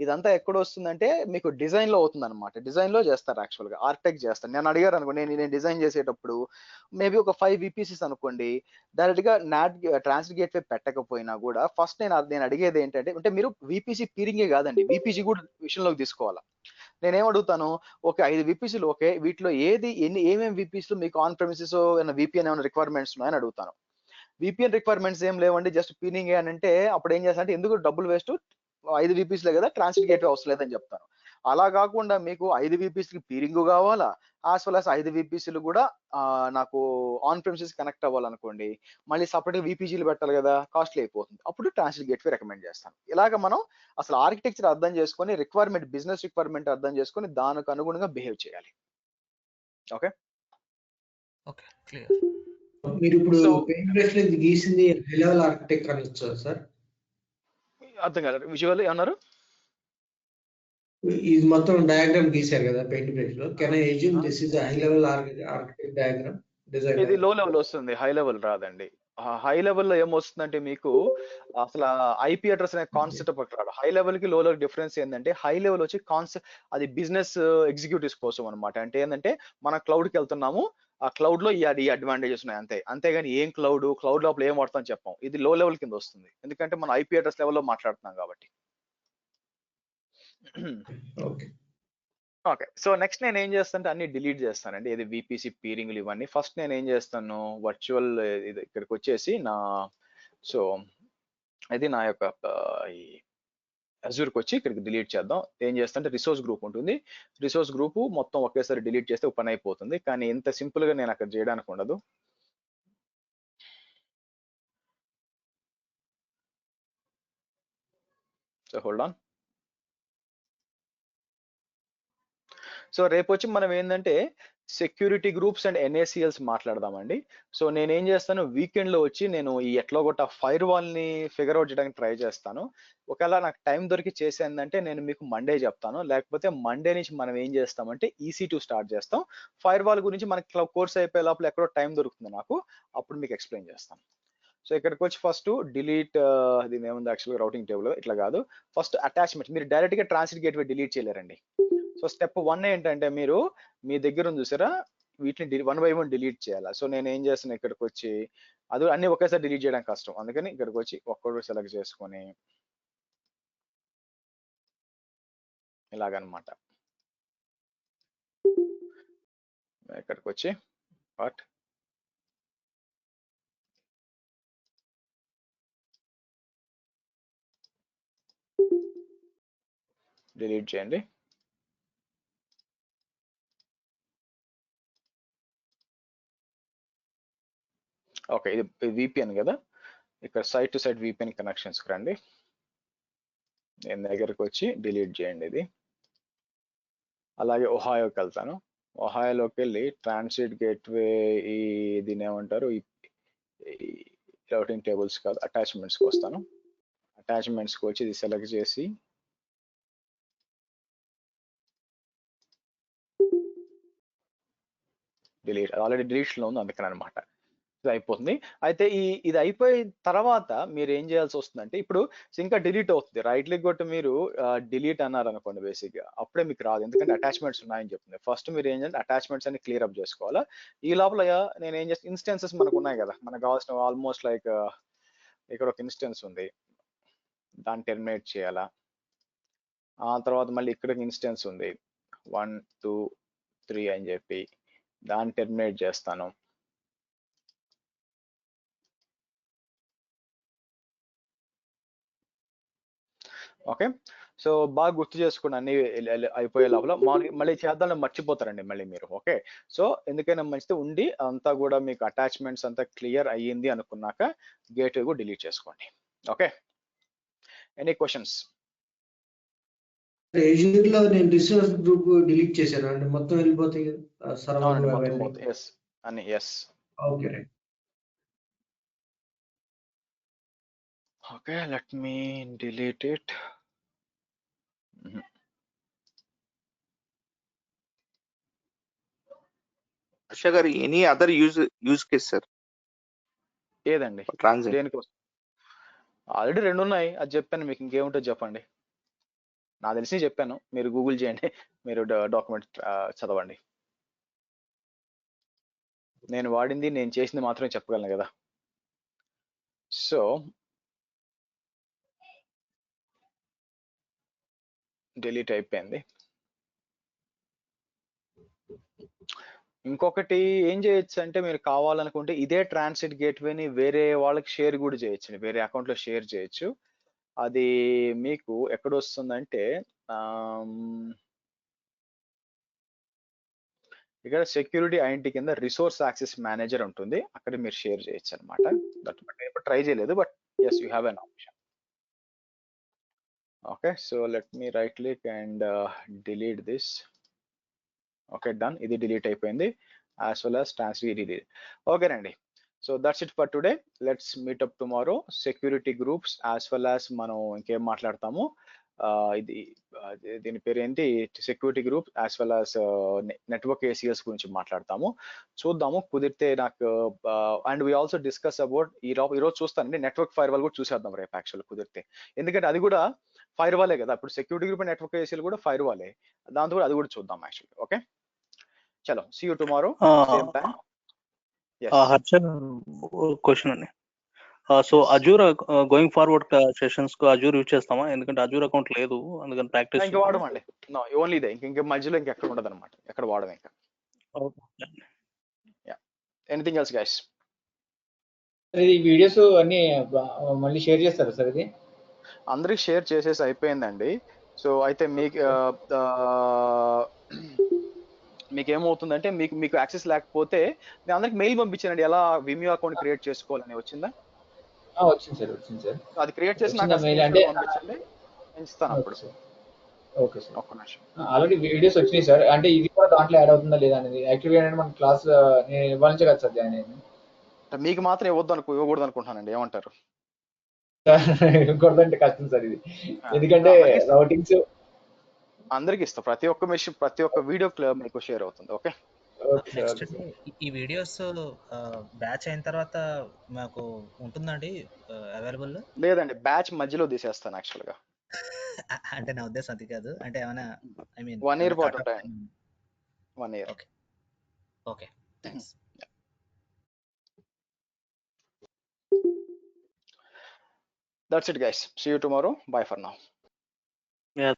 ఇదంతా ఎక్కడ వస్తుందంటే మీకు డిజైన్ లో అవుతుంది అనమాట. డిజైన్ లో చేస్తారు యాక్చువల్ గా, ఆర్కిటెక్ట్ చేస్తారు. నేను అడిగారు అనుకోండి, నేను డిజైన్ చేసేటప్పుడు మేబీ ఒక 5 విపిసిస్ అనుకోండి, డైరెక్ట్ గా ట్రాన్సిట్ గేట్వే పెట్టకపోయినా కూడా ఫస్ట్ నేను అడిగేది ఏంటంటే, అంటే మీరు విపిసి పీరింగే కాదండి, విపిసి కూడా విషయంలోకి తీసుకోవాలి. నేనేం అడుగుతాను, ఓకే 5 విపిసిలు ఓకే, వీటిలో ఏమేమి విపిసిలు మీకు ఆన్ ప్రెమిసెస్ విపిఎన్ ఏమైనా రిక్వైర్మెంట్స్ ఉన్నాయని అడుగుతాను. విపిఎన్ రిక్వైర్మెంట్స్ ఏం లేవండి, జస్ట్ పీనింగ్ అని అంటే అప్పుడు ఏం చేస్తానంటే ఎందుకు డబ్బులు వేస్ట్, 5 విపిస్లే కదా ట్రాన్సిట్ గేట్వే అవసరం లేదని చెప్తాను. అలా కాకుండా మీకు 5 విపిస్కి పీరింగ్ కావాలా, యాజ్ వెల్ as 5 విపిసిలు కూడా నాకు ఆన్ ప్రెమిసెస్ కనెక్ట్ అవ్వాలనుకోండి, మళ్ళీ సపరేట్ విపిజీలు పెట్టాలి కదా, కాస్ట్లీ అయిపోతుంది. అప్పుడు ట్రాన్సిట్ గేట్వే రికమెండ్ చేస్తాను. ఇలాగ మనం అసలు ఆర్కిటెక్చర్ అర్థం చేసుకొని రిక్వైర్మెంట్, బిజినెస్ రిక్వైర్మెంట్ అర్థం చేసుకొని దానికి అనుగుణంగా బిహేవ్ చేయాలి. Okay okay, clear. మీరు ఇప్పుడు సో పెయింట్ బ్రష్ లో ఇది గీసింది హై లెవెల్ ఆర్కిటెక్ట్ అనొచ్చా సార్? అర్థం కాదు, విజువల్ ఏమన్నారు? ఇది మొత్తం డయాగ్రామ్ గీశారు కదా పెయింట్ బ్రష్ లో, can I assume this is high level architect diagram design? ఇది లో లెవెల్ వస్తుంది, హై లెవెల్ రాదండి. హై లెవెల్ లో ఏమొస్తుందంటే మీకు అసలు ఐపీ అడ్రస్ అనే కాన్సెప్ట్ ఒకటి రాదు. హై లెవెల్ కి లో లెవెల్ డిఫరెన్స్ ఏంటంటే, హై లెవెల్ వచ్చి కాన్సెప్ట్ అది బిజినెస్ ఎగ్జిక్యూటివ్స్ కోసం అనమాట. అంటే ఏంటంటే మనం క్లౌడ్ కి వెళ్తున్నాము, ఆ క్లౌడ్ లో ఈ అడ్వాంటేజెస్ ఉన్నాయి అంతే, అంతేగాని ఏం క్లౌడ్ లోపల ఏం వాడతాం చెప్పాం. ఇది లో లెవెల్ కింద వస్తుంది, ఎందుకంటే మనం ఐపీ అడ్రస్ లెవెల్లో మాట్లాడుతున్నాం కాబట్టి. ఓకే, సో నెక్స్ట్ నేను ఏం చేస్తానంటే అన్ని డిలీట్ చేస్తానండి, ఇది విపిసి పీరింగ్లు ఇవన్నీ. ఫస్ట్ నేను ఏం చేస్తాను, వర్చువల్ ఇది ఇక్కడికి వచ్చేసి సో ఇది నా యొక్క ఈ అజూర్కి వచ్చి ఇక్కడికి డిలీట్ చేద్దాం. ఏం చేస్తానంటే రిసోర్స్ గ్రూప్ ఉంటుంది, రిసోర్స్ గ్రూప్ మొత్తం ఒకేసారి డిలీట్ చేస్తే పని అయిపోతుంది. కానీ ఇంత సింపుల్ గా నేను అక్కడ చేయడానికి ఉండదు. So hold on. సో రేపు వచ్చి మనం ఏంటంటే సెక్యూరిటీ గ్రూప్స్ అండ్ ఎన్ఏసిఎల్స్ మాట్లాడదామండి. సో నేనేం చేస్తాను, వీకెండ్ లో వచ్చి నేను ఈ ఎట్లా కొట్ట ఫైర్ వాల్ ని ఫిగర్ అవుట్ చేయడానికి ట్రై చేస్తాను. ఒకవేళ నాకు టైం దొరికి చేసేందంటే నేను మీకు మండే చెప్తాను, లేకపోతే మండే నుంచి మనం ఏం చేస్తామంటే EC2 స్టార్ట్ చేస్తాం. ఫైర్ వాల్ గురించి మనకి కోర్స్ అయిపోయే లోపల ఎక్కడో టైం దొరుకుతుంది నాకు, అప్పుడు మీకు ఎక్స్ప్లెయిన్ చేస్తాను. సో ఇక్కడికి వచ్చి ఫస్ట్ డిలీట్, దీని ఏముంది యాక్చువల్గా రౌటింగ్ టేబుల్ ఇట్లా కాదు, ఫస్ట్ అటాచ్మెంట్. మీరు డైరెక్ట్ గా ట్రాన్సిట్ గేట్వే డిలీట్ చేయలేరండి. సో స్టెప్ 1 ఏంటంటే మీరు మీ దగ్గర ఉంది చూసారా, వీటిని 1 by 1 డిలీట్ చేయాలి. సో నేను ఏం చేస్తాను, ఇక్కడికి వచ్చి అది అన్ని ఒకేసారి డిలీట్ చేయడం కష్టం, అందుకని ఇక్కడికి వచ్చి ఒక్కడు సెలెక్ట్ చేసుకొని ఇలాగనమాట. ఇక్కడికి వచ్చి వాట్ డిలీట్ చేయండి. ఓకే, ఇది విపిఎన్ కదా, ఇక్కడ site to site VPN connections రండి. నేను దగ్గరకు వచ్చి డిలీట్ చేయండి ఇది. అలాగే ఒహాయోకి వెళ్తాను, ఒహాయోలోకి వెళ్ళి ట్రాన్సిట్ గేట్వే దీని ఏమంటారు ఈ రౌటింగ్ టేబుల్స్ కాదు అటాచ్మెంట్స్కి వస్తాను. అటాచ్మెంట్స్కి వచ్చి ఇది సెలెక్ట్ చేసి డిలీట్, ఆల్రెడీ డిలీట్లో ఉంది అందుకని అనమాట. ఇది అయిపోతుంది. అయితే ఇది అయిపోయిన తర్వాత మీరు ఏం చేయాల్సి వస్తుందంటే, ఇప్పుడు ఇంకా డిలీట్ అవుతుంది, రైట్ క్లిక్ కొట్టి మీరు డిలీట్ అన్నారు అనుకోండి, బేసిక్ గా అప్పుడే మీకు రాదు, ఎందుకంటే అటాచ్మెంట్స్ ఉన్నాయని చెప్తుంది. ఫస్ట్ మీరు ఏం చేయాలి, అటాచ్మెంట్స్ అన్ని క్లియర్ అప్ చేసుకోవాలా. ఈ లోపల నేను ఏం చేస్తాను, ఇన్స్టెన్సెస్ మనకు ఉన్నాయి కదా, మనకు కావాల్సిన ఆల్మోస్ట్ లైక్ ఇక్కడ ఒక ఇన్స్టెన్స్ ఉంది, దాన్ని టెర్మినేట్ చేయాలా. ఆ తర్వాత మళ్ళీ ఇక్కడ ఇన్స్టెన్స్ ఉంది 1 2 3 అని చెప్పి, దాన్ని టెర్మినేట్ చేస్తాను. ఓకే, సో బాగా గుర్తు చేసుకోండి అన్ని అయిపోయే లోపల. మళ్ళీ చేద్దాం మర్చిపోతారండి మళ్ళీ మీరు. ఓకే, సో ఎందుకైనా మంచిది ఉండి అంతా కూడా మీకు అటాచ్మెంట్స్ అంతా క్లియర్ అయ్యింది అనుకున్నాక గేట్వే కూడా డిలీట్ చేసుకోండి. Okay, any questions? ఏజ్యూర్ లో నేను రిసోర్స్ గ్రూప్ డిలీట్ చేశాను అంటే మొత్తం వెళ్ళిపోతాయి కదా సర్వర్ అవునండి, మొత్తం అవన్నీ. పోతాయి. ఎస్ అని yes. Okay right. Okay, let me delete it. Harsha గారు any other use case sir ఏదండి ట్రాన్సాక్షన్? దేనికోసం? ఆల్రెడీ 2 ఉన్నాయి, అది చెప్పాను మీకు. ఇంకేముంటుంది చెప్పండి. నాకు తెలిసి చెప్పాను, మీరు గూగుల్ చేయండి, మీరు డాక్యుమెంట్ చదవండి. నేను వాడింది నేను చేసింది మాత్రమే చెప్పగలను కదా. సో డిలీట్ అయిపోయింది. ఇంకొకటి ఏం చేయొచ్చు అంటే, మీరు కావాలనుకుంటే ఇదే ట్రాన్సిట్ గేట్వేని వేరే వాళ్ళకి షేర్ కూడా చేయొచ్చు, వేరే అకౌంట్లో షేర్ చేయొచ్చు. అది మీకు ఎక్కడ వస్తుందంటే ఇక్కడ సెక్యూరిటీ ఐడెంటిటీ కింద రిసోర్స్ యాక్సెస్ మేనేజర్ ఉంటుంది, అక్కడ మీరు షేర్ చేయొచ్చు అనమాట. దట్ నేను ఇప్పుడు ట్రై చేయలేదు, but yes you have an option. Okay, so let me right click and delete this. Okay, done. ఇది డిలీట్ అయిపోయింది, as well as transfer delete. ఓకేనండి, so that's it for today. Let's meet up tomorrow. Security groups as well as మనం ఇంకేం మాట్లాడతాము, ఇది దీని పేరు ఏంటి, security group as well as network ఏసీఎస్ గురించి మాట్లాడతాము. చూద్దాము కుదిరితే నాకు. And we also discuss about ఈరోజు చూస్తానండి నెట్వర్క్ ఫైర్ వాల్ కూడా చూసేద్దాం రేపు యాక్చువల్ కుదిరితే, ఎందుకంటే అది కూడా ఫైర్ వాలే కదా. ఇప్పుడు security group and network ACL కూడా ఫైర్ వాలే, దాంతో కూడా అది కూడా చూద్దాం యాక్చువల్లీ. ఓకే, చలో, see you tomorrow same time. Harsha question అండి. So Azure going forward sessions కు అజూర్ యూజ్ చేస్తామా? ఎందుకంటే అజూర్ అకౌంట్ లేదు, అందుకని ప్రాక్టీస్ ఇంకా వాడమండి. నో, ఓన్లీ ఇదే, ఇంక మధ్యలో ఇంకెక్కడ ఉండదు అనమాట, ఎక్కడ వాడము ఇంకా. Anything else guys? ఈ వీడియోస్ అన్ని మళ్ళీ షేర్ చేస్తారా సార్? ఇది అందరికి షేర్ చేసేసి అయిపోయిందండి. సో అయితే మీకు ఏమవుతుందంటే, మీకు యాక్సెస్ లేకపోతే నేను అందరికి మెయిల్ పంపించానండి, ఎలా విమియో అకౌంట్ క్రియేట్ చేసుకోవాలని. వచ్చిందా? వచ్చింది సార్, వచ్చింది సార్. అది క్రియేట్ చేసి నాకు మెయిల్ అంటే పంపించండి, నేను ఇస్తాను అప్పుడు. ఓకే సార్, ఒక్క నిమిషం. ఆల్రెడీ వీడియోస్ వచ్చినాయి సార్. అంటే ఇది కూడా దాంట్లో యాడ్ అవుతుందా లేదా అనేది. యాక్చువల్గా ఏంటంటే మన క్లాస్ నేను ఇవ్వాలంటే కదా సార్ జాయిన్ అయ్యింది. మీకు మాత్రం ఇవ్వకూడదు అనుకుంటున్నానండి, ఏమంటారు? ఇవ్వకూడదంటే కష్టం సార్ ఇది, ఎందుకంటే రౌటింగ్స్ అందరికి ఇస్తాం. ప్రతి ఒక్క మెషిన్, ప్రతి ఒక్క వీడియో మీకు షేర్ అవుతుంది. ఓకే, నెక్స్ట్ ఈ వీడియోస్ బ్యాచ్ అయిన తర్వాత మాకు ఉంటుందండి అవైలబుల్? లేదండి, బ్యాచ్ మధ్యలో తీసేస్తాను యాక్చువల్ గా. అంటే నా ఉద్దేశం అది కాదు, అంటే ఏమైనా ఐ మీన్ 1 year పాటు ఉంటాయండి. 1 year. Okay okay, thanks. That's it guys, see you tomorrow, bye for now. Yeah.